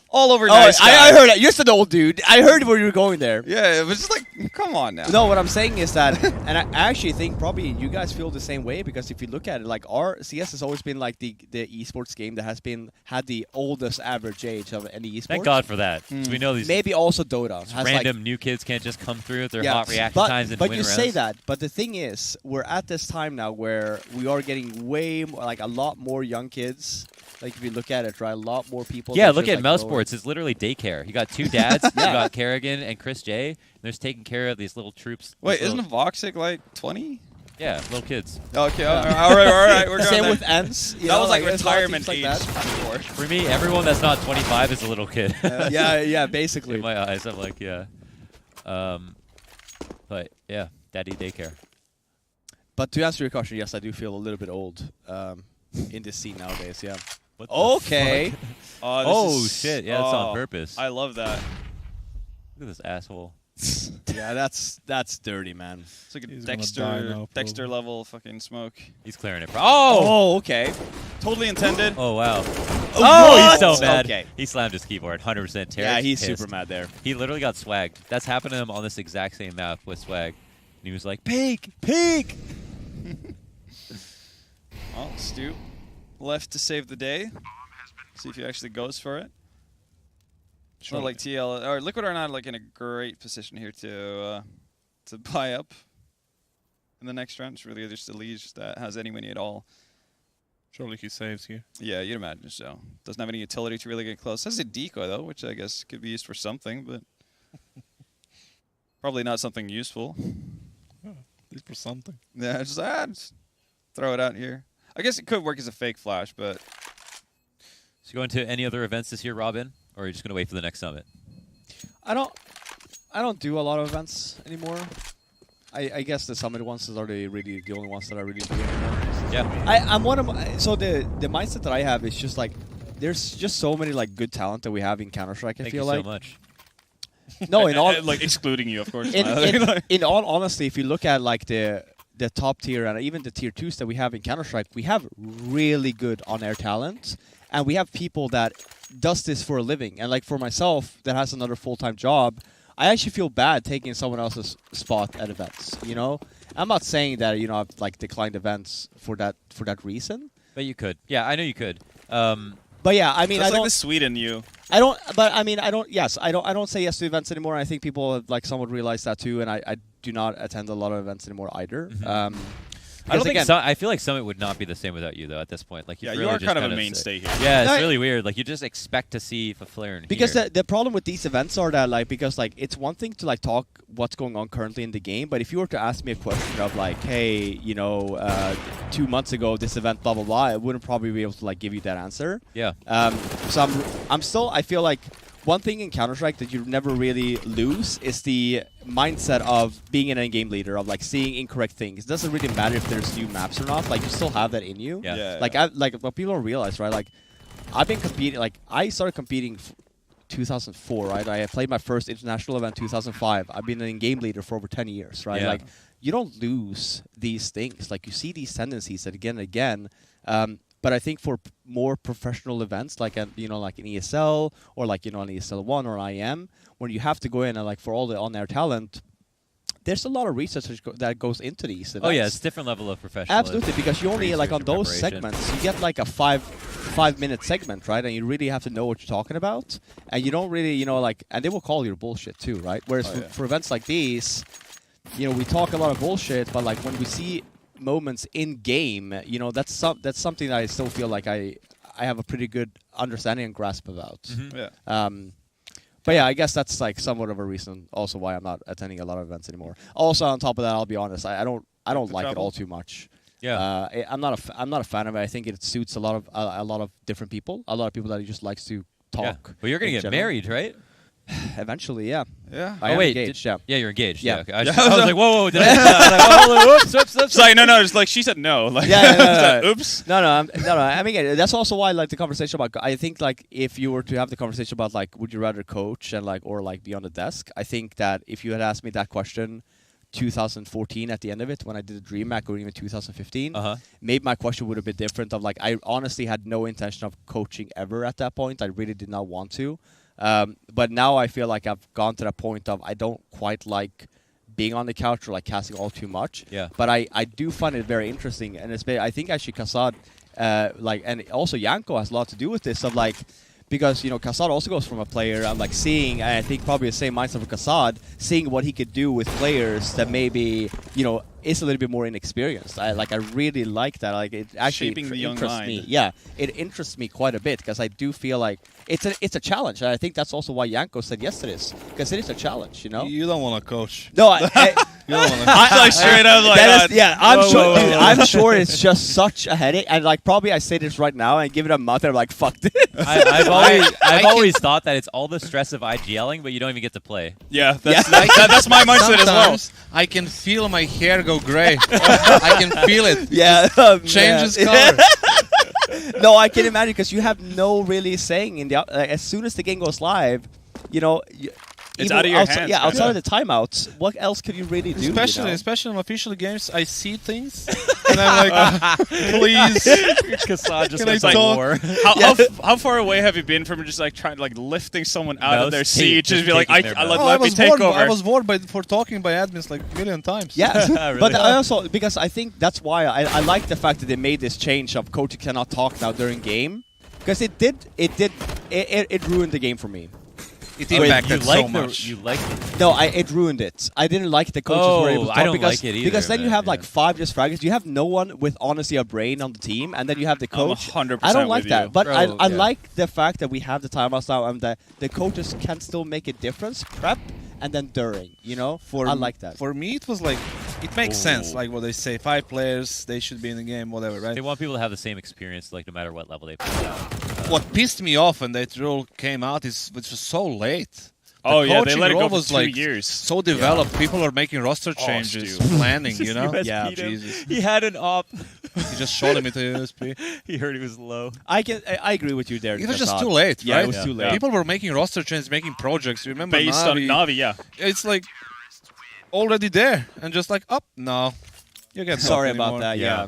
all over nice guy. I heard it. You're just an old dude. I heard where you were going there. Yeah, it was just like, come on now. No, what I'm saying is that, and I actually think probably you guys feel the same way, because if you look at it, like our CS has always been like the esports game that has had the oldest average age of any esports. Thank God for that. 'Cause we know these Maybe also Dota has random new kids can't just come through with their yeah, hot reaction but, times and but win you rounds. say that, but the thing is, we're at this time now where we are getting way more, like a lot more young kids. Like if you look at it, right, a lot more people. Yeah, that look just, at like, Mouse go- Sports. It's literally daycare. You got 2 dads. You got Kerrigan and Chris J. And they're just taking care of these little troops. Wait, these isn't little, Voxic like 20? Yeah, little kids. Okay, all right, we're going Same there. with Ents. you That know, was like there's a lot of retirement teams age like that. before. For me, everyone that's not 25 is a little kid. Yeah, basically. In my eyes, I'm like, yeah. But yeah, daddy daycare. But to answer your question, yes, I do feel a little bit old in this scene nowadays. Yeah. What the Okay. fuck? This Oh is- shit! Yeah, it's on oh, purpose. I love that. Look at this asshole. Yeah, that's dirty, man. It's like a He's gonna die now, Dexter probably. level fucking smoke. He's clearing it. Oh! Oh, okay. Totally intended. Oh wow! Oh, Oh, he's so mad. Okay. He slammed his keyboard. 100%. Yeah, he's pissed. super mad there. He literally got swagged. That's happened to him on this exact same map with swag. And he was like, "Peek, peek." Oh, Stu left to save the day. See if he actually goes for it. Sure. Not like TL or Liquid are not like in a great position here to buy up in the next round. It's really just a Liege that has any money at all. Surely he saves here. Yeah, you'd imagine so. Doesn't have any utility to really get close. Has a decoy though, which I guess could be used for something, but probably not something useful. At least for something. Yeah, just throw it out here. I guess it could work as a fake flash, but So you going to any other events this year, Robin, or are you just gonna wait for the next summit? I don't do a lot of events anymore. I guess the summit ones are really the only ones that I really do anymore. Yeah. I'm one of my, so the mindset that I have is just like there's just so many like good talent that we have in Counter-Strike. I Thank feel you like so much. no, in all like excluding you, of course. in all honesty, if you look at like the top tier and even the tier 2s that we have in Counter-Strike, we have really good on-air talent, and we have people that does this for a living. And like for myself, that has another full-time job, I actually feel bad taking someone else's spot at events. You know, I'm not saying that I've like declined events for that reason. But you could. Yeah, I know you could. But yeah, I mean, That's I like don't. the Sweden you. I don't. But I mean, I don't. Yes, I don't. I don't say yes to events anymore. I think people have like somewhat realized that too, and I do not attend a lot of events anymore either. I don't think again, I feel like Summit would not be the same without you though. At this point, like Yeah, you've you really are just kind of a say- mainstay here. Yeah, it's No, really weird. Like you just expect to see Flare in because here. the problem with these events are that like because like it's one thing to like talk what's going on currently in the game, but if you were to ask me a question of like, hey, 2 months ago this event blah blah blah, I wouldn't probably be able to like give you that answer. Yeah. So I'm still I feel like one thing in Counter-Strike that you never really lose is the mindset of being an in-game leader, of like seeing incorrect things. It doesn't really matter if there's new maps or not. Like you still have that in you. Yeah. Like what people don't realize, right? Like I've been competing. Like I started competing 2004, right? I played my first international event 2005. I've been an in-game leader for over 10 years, right? Yeah. Like you don't lose these things. Like you see these tendencies that again and again. But I think for more professional events, like like an ESL or like an ESL 1 or IM, when you have to go in and like for all the on-air talent, there's a lot of research that goes into these events. Oh yeah, it's a different level of professionalism. Absolutely, because you only like on Research and those preparation. segments, you get like a five-minute segment, right? And you really have to know what you're talking about, and you don't really, and they will call your bullshit too, right? Whereas for events like these, we talk a lot of bullshit, but like when we see moments in game, that's something that I still feel like I have a pretty good understanding and grasp about. Yeah. But yeah, I guess that's like somewhat of a reason also why I'm not attending a lot of events anymore. Also, on top of that, I'll be honest, I don't like it travel? all too much. Yeah. I'm not a fan of it. I think it suits a lot of different people. A lot of people that just likes to Yeah. talk. But you're gonna in get general. married, right? Eventually, yeah. Yeah. I am wait, engaged. Yeah. Yeah, you're engaged. Yeah. Okay. I Yeah. was like, whoa, did I? I was like, oh, whoops. It's like no, it's like she said no. Like Yeah, no, it's like, no. oops. No. I mean, that's also why I like the conversation about. I think like if you were to have the conversation about like, would you rather coach and like or like be on the desk? I think that if you had asked me that question, 2014 at the end of it when I did a DreamHack or even 2015, maybe my question would have been different. Of like, I honestly had no intention of coaching ever at that point. I really did not want to. But now I feel like I've gone to that point of I don't quite like being on the couch or like casting all too much. Yeah. But I do find it very interesting, and I think actually Kassad, and also Janko has a lot to do with this of like, because Kassad also goes from a player and like seeing, and I think probably the same mindset for Kassad, seeing what he could do with players that maybe is a little bit more inexperienced. I really like that. Like it actually Shaping the young interests mind. me. Yeah, it interests me quite a bit because I do feel like it's a challenge, and I think that's also why Janko said yes to this, because it is a challenge. You don't want to coach. No, You don't want to. Like straight up, like that is, yeah, I'm Whoa, sure. whoa, Dude, whoa. I'm sure it's just such a headache, and like probably I say this right now and give it a month, and I'm like, fuck this. I've always thought that it's all the stress of IGLing, but you don't even get to play. yeah, that's my mindset as well. Sometimes I can feel my hair go gray. I can feel it. Yeah, Changes man. color. No, I can imagine because you have no really saying in the as soon as the game goes live, It's even out of your outside, hands, yeah, man. outside of the timeouts, what else could you really do? Especially in official games, I see things, and I'm like, please. Kassad just Can I looks like talk? war. How far away have you been from just like trying like lifting someone out of Mouse their tape, seat? Just be like, taking their mouse. let me take over. I was warned for talking by admins like a million times. Yeah, Really? but I also, because I think that's why I like the fact that they made this change of coaches cannot talk now during game, because it ruined the game for me. It Wait, impacted you like so much. You like it? No, it ruined it. I didn't like the coaches were able to talk I don't because, like it either, because then you man, have like yeah. 5 just fragments. You have no one with honestly a brain on the team, and then you have the I'm coach. 100% I don't like with that, you. but Bro, I yeah. like the fact that we have the timeouts now, and that the coaches can still make a difference, prep, and then during. I like that. For me, it was like, it makes sense. Like what they say, 5 players, they should be in the game, whatever, right? They want people to have the same experience, like no matter what level they play at. What pissed me off when that rule came out is it was so late. Oh The yeah, they coaching let it go role for was 2 like years. so developed. People are making roster changes, Stu. planning, Yeah, Jesus. He had an op. He just shot him into USP. He heard he was low. I agree with you there. It was Kassad. just too late, Yeah, right? it was too late. People were making roster changes, making projects. Remember Based on Navi? Navi, yeah. It's like already there, and just like, no, you get Sorry about that. Yeah.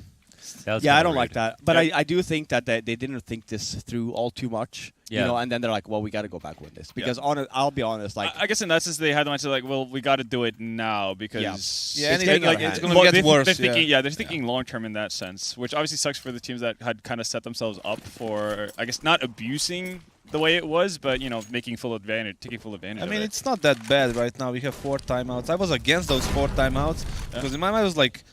That was Yeah, I kinda don't like rude. that. But Yeah. I do think that they didn't think this through all too much. Yeah. And then they're like, well, we got to go back with this. Because I'll be honest, like, I guess in that sense they had the mindset like, well, we got to do it now because Yeah, and getting out of it's hand. gonna Well, get worse. They're thinking, yeah. they're thinking long term in that sense, which obviously sucks for the teams that had kind of set themselves up for, I guess, not abusing the way it was, but taking full advantage I of mean, it. it's not that bad right now. We have 4 timeouts. I was against those 4 timeouts because in my mind it was like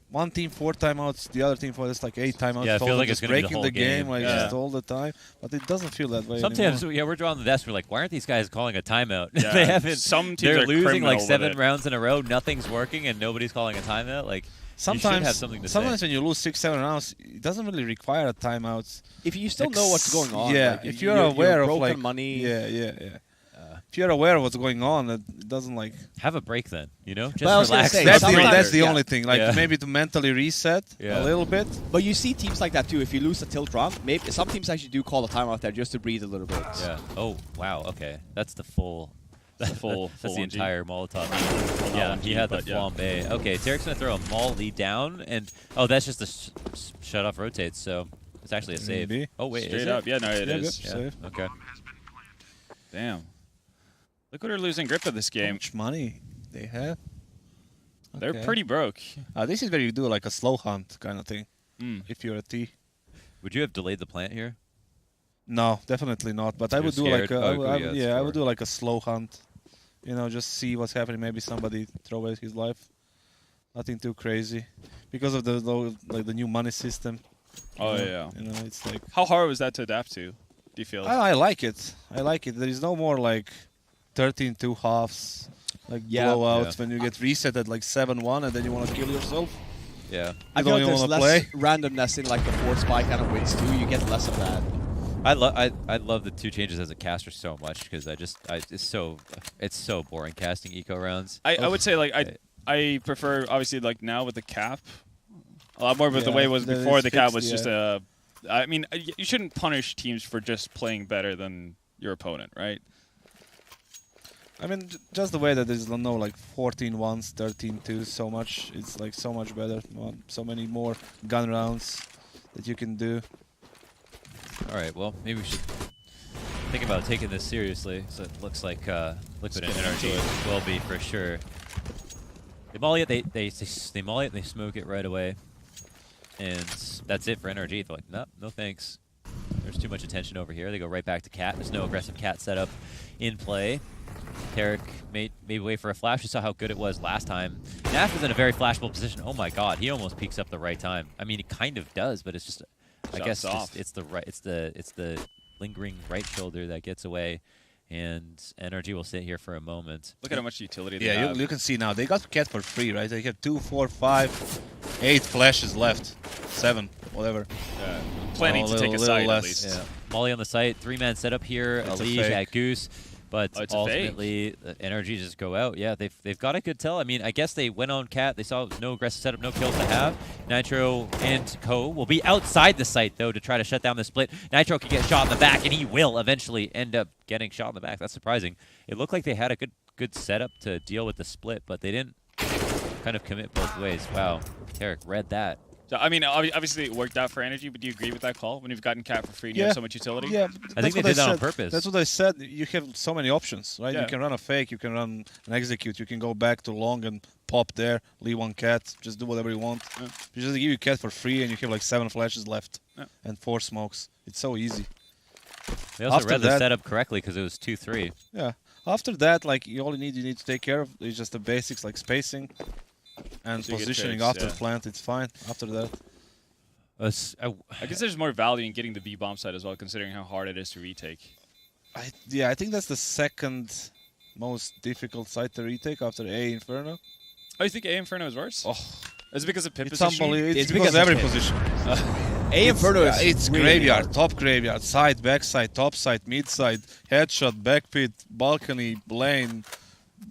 one team 4 timeouts, the other team for just like 8 timeouts. Yeah, I feel total, like it's just gonna be the breaking whole the game, game. like Yeah. just all the time. But it doesn't feel that way Sometimes, anymore. we're drawing the desk. We're like, why aren't these guys calling a timeout? Yeah, They haven't. some teams They're are losing criminal like with 7 it. rounds in a row. Nothing's working, and nobody's calling a timeout. Like, you should have something to sometimes say. when you lose 6-7 rounds, it doesn't really require a timeout. if you still know what's going on. Yeah, like, if you're aware of broken like money. Yeah. if you're aware of what's going on, it doesn't like. Have a break then, you know? Just I was gonna relax. say, That's the, sometimes- that's the yeah. only thing. Like Yeah. maybe to mentally reset Yeah. a little bit. But you see teams like that too. If you lose a tilt round, maybe some teams actually do call a timeout there just to breathe a little bit. Yeah. Oh, wow. Okay. That's the full. That's That's the 1G. entire Molotov. Well, Yeah, not he 1G, had the but yeah. flambe. Okay, Tarek's gonna throw a maul lead down, and that's just the shut off rotates. So it's actually a save. Maybe. Oh wait, is Straight it? up. Yeah, no, it Yeah, is. good. Yeah. Save. Okay. Damn. Look what they're losing grip of this How game. much money they have? They're Okay. pretty broke. This is where you do like a slow hunt kind of thing. Mm. If you're a T. Would you have delayed the plant here? No, definitely not. But I You're would do like scared? a, Oh, I would- I yeah, would- it's yeah, I would four. do like a slow hunt. You know, just see what's happening. Maybe somebody throw away his life. Nothing too crazy, because of the like the new money system. Oh, you know, yeah. You know, it's like How hard was that to adapt to, do you feel? I like it. I like it. There is no more like 13-2 halves, like Yeah. blowouts Yeah. when you get reset at like 7-1 and then you want to kill yourself. Yeah. I You feel don't like there's even wanna less play. randomness in like the 4 spy kind of wins too. You get less of that. I love the 2 changes as a caster so much because it's so boring casting eco rounds. I would say like I prefer obviously like now with the cap a lot more, but the Yeah, way it was that before is the cap fixed, was just yeah. I mean you shouldn't punish teams for just playing better than your opponent, right? I mean, just the way that there's no like 14-1s, 13-2s so much. It's like so much better. So many more gun rounds that you can do. All right, well, maybe we should think about taking this seriously. So it looks like Liquid and NRG will be for sure. They molly it, they molly it, they smoke it right away, and that's it for NRG. They're like, nope, no thanks. There's too much attention over here. They go right back to Cat. There's no aggressive Cat setup in play. Tarek maybe wait for a flash. We saw how good it was last time. Nash was in a very flashable position. Oh my God, he almost peeks up the right time. I mean, he kind of does, but it's just, I Shuts guess off. it's the lingering right shoulder that gets away, and NRG will sit here for a moment. Look at how much utility they Yeah, have. you can see now. They got Cat for free, right? They have 2, 4, 5, 8 flashes left. 7, whatever. Plenty Oh, to take a little side at less. least. Yeah, Molly on the site, 3-man setup here. It's a Alige fake. at Goose, but Oh, it's a fake. ultimately NRG just go out. Yeah, they've got a good tell. I mean, I guess they went on Cat. They saw no aggressive setup, no kills to have. Nitro and Co will be outside the site though to try to shut down the split. Nitro can get shot in the back, and he will eventually end up getting shot in the back. That's surprising. It looked like they had a good setup to deal with the split, but they didn't kind of commit both ways. Wow, Tarek read that. So, I mean, obviously it worked out for Energy, but do you agree with that call when you've gotten Cat for free and you Yeah. have so much utility? Yeah, I think they did that on purpose. That's what I said. You have so many options, right? Yeah. You can run a fake, you can run an execute, you can go back to long and pop there, leave one Cat, just do whatever you want. Yeah. You just give you Cat for free and you have like 7 flashes left Yeah. and 4 smokes. It's so easy. They also After read the that- setup correctly because it was 2-3. Yeah. After that, like you need to take care of is just the basics like spacing and So you get positioning tricks, after yeah. plant. It's fine. After that, I guess there's more value in getting the B bomb side as well, considering how hard it is to retake. I think that's the second most difficult site to retake after A Inferno. Oh, you think A Inferno is worse? Oh, Is it because of pit it's position? unbelievable. It's It's because because every of him. position. A Inferno is It's really graveyard, hard. top graveyard, side, back side, top side, mid side, headshot, back pit, balcony, lane,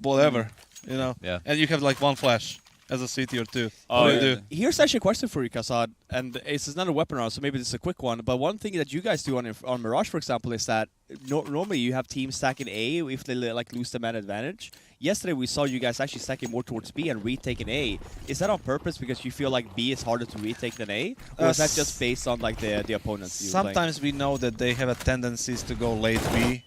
whatever. You know. Yeah. And you have like 1 flash as a city or 2. Oh, What do yeah. you do? Here's actually a question for you, Kasad, and it's not a weapon round, so maybe this is a quick one. But one thing that you guys do on Mirage, for example, is that normally you have teams stacking A if they like lose the man advantage. Yesterday we saw you guys actually stacking more towards B and retaking A. Is that on purpose because you feel like B is harder to retake than A, or is that just based on like the opponents? you were playing? Sometimes we know that they have a tendencies to go late B,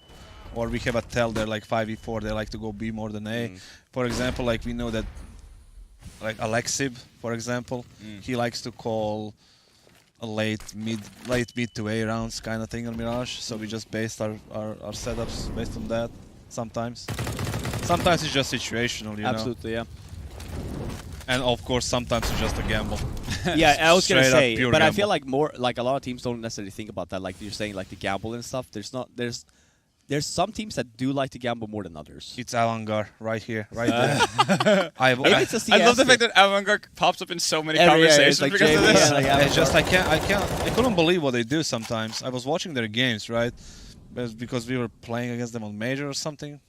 or we have a tell they're like 5v4, they like to go B more than A. For example, like we know that like Alexib, for example, he likes to call a late mid to A rounds kind of thing on Mirage. So we just based our setups based on that sometimes. Sometimes it's just situational, you know. Absolutely, yeah. And of course sometimes it's just a gamble. Yeah, I was gonna Straight up say, pure but I gamble. feel like more like a lot of teams don't necessarily think about that. Like you're saying, like the gamble and stuff. There's some teams that do like to gamble more than others. It's Avangar right here, right there. Maybe it's a CS I love the fact thing. that Avangard pops up in so many Every area, conversations it's like because of JV, this. yeah, like It's just Avangar. I couldn't believe what they do sometimes. I was watching their games, right? Because we were playing against them on major or something.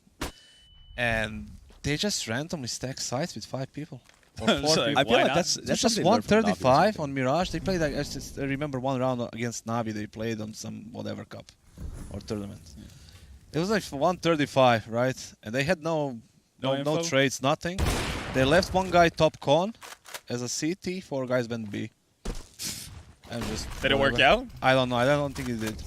and they just randomly stack sites with 5 people. Or 4 It's like, people. I feel why like not? that's It's just something to learn from Navi or 135 something. on Mirage. They played like I remember one round against Navi. They played on some whatever cup or tournament. It was like 135, right? And they had no info? trades, nothing. They left one guy top con as a CT. 4 guys went B. And just Did it work whatever. out? I don't know. I don't think it did.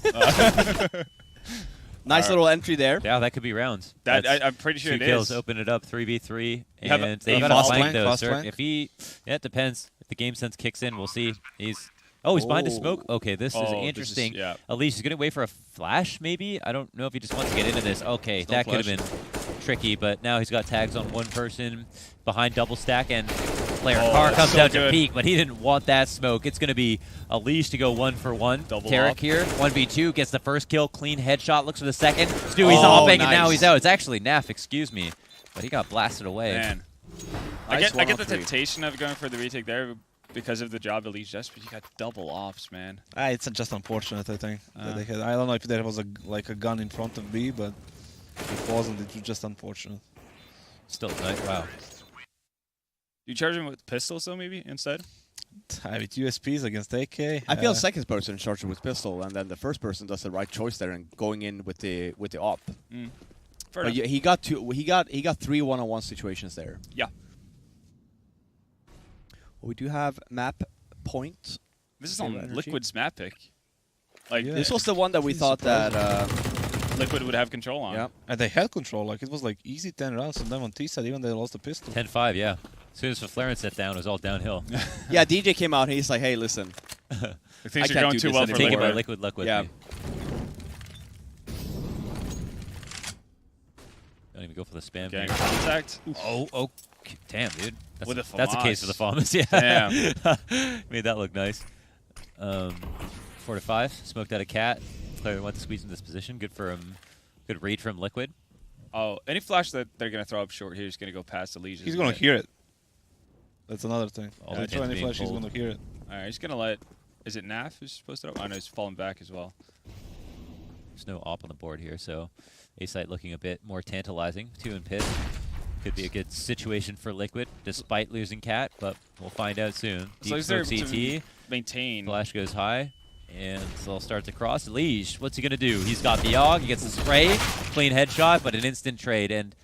Nice Alright. little entry there. Yeah, that could be rounds. That That's I'm pretty sure 2 it kills, is. open it up 3v3, have and a they gotta fast flank flank, those. fast Sir. flank. If he, yeah, it depends. If the game sense kicks in, we'll see. He's behind the smoke. Okay, this is interesting. Yeah. Elise is gonna wait for a flash, maybe. I don't know if he just wants to get into this. Okay, Still that could have flash. been tricky, but now he's got tags on one person behind double stack, and player Oh, Carr that's comes so down good. to peek, but he didn't want that smoke. It's gonna be Elise to go 1-for-1. Double Tarek op. here, 1v2, gets the first kill, clean headshot, looks for the second. Stewie's Oh, opping, and now nice. he's out. It's actually Naf, excuse me, but he got blasted away. Man. I Nice get one the on 3. temptation of going for the retake there because of the job Elite just, but you got double offs, man. It's just unfortunate, I think. That they had. I don't know if there was a gun in front of B, but if it wasn't, it was just unfortunate. Still nice. Wow. You charge him with pistols though, maybe instead. With USPs against AK. I feel second person charged with pistol, and then the first person does the right choice there and going in with the op. Fair But enough. yeah, he got 3 1-on-1 situations there. Yeah. We do have map point. This is Same on energy. Liquid's map pick. Like Yeah. This was the one that we This is thought that. Liquid would have control on. Yeah. And they had control. Like it was like easy 10 rounds, and then on T side, even they lost the pistol. 10-5, yeah. As soon as Flaren set down, it was all downhill. Yeah, DJ came out. He's like, "Hey, listen, If things I are can't going do too this well for anymore. Taken by Liquid. Liquid luck with Yeah. me. Don't even go for the spam Getting here. contact. Oh, damn, dude. That's, With a that's a case FAMAS. of the FAMAS, yeah. Damn. Made that look nice. 4-5, smoked out a cat. Player went to squeeze in this position. Good for him. Good read from Liquid. Oh, any flash that they're gonna throw up short here is gonna go past the Legion. He's gonna hear it. That's another thing. All They the throw pins any being flash, he's pulled. gonna hear it. All right, he's gonna let. Is it Naf who's supposed to? Oh no, he's falling back as well. There's no op on the board here, so A-site looking a bit more tantalizing. 2 in pit. Could be a good situation for Liquid, despite losing cat, but we'll find out soon. So Deep is there smoke CT. maintain? Flash goes high, and so they'll start to cross. Leash, what's he going to do? He's got the AUG, he gets the spray, clean headshot, but an instant trade, and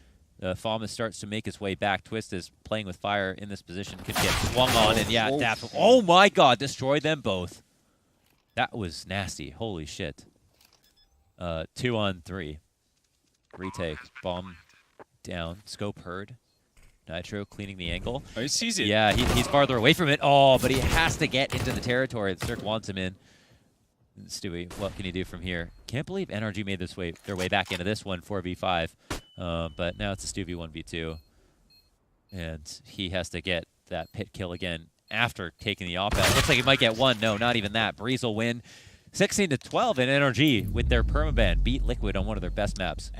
FAMAS starts to make his way back. Twist is playing with fire in this position, could get swung on, and yeah, oh my god, destroyed them both. That was nasty, holy shit. 2 on 3. Retake, bomb down, scope heard. Nitro cleaning the angle. Oh, he sees it. Yeah, he's farther away from it. Oh, but he has to get into the territory that Cirque wants him in. Stewie, what can he do from here? Can't believe NRG made their way back into this one, 4v5. But now it's a Stewie 1v2. And he has to get that pit kill again after taking the op out. Looks like he might get one. No, not even that. Breeze will win 16-12, and NRG with their permaban beat Liquid on one of their best maps.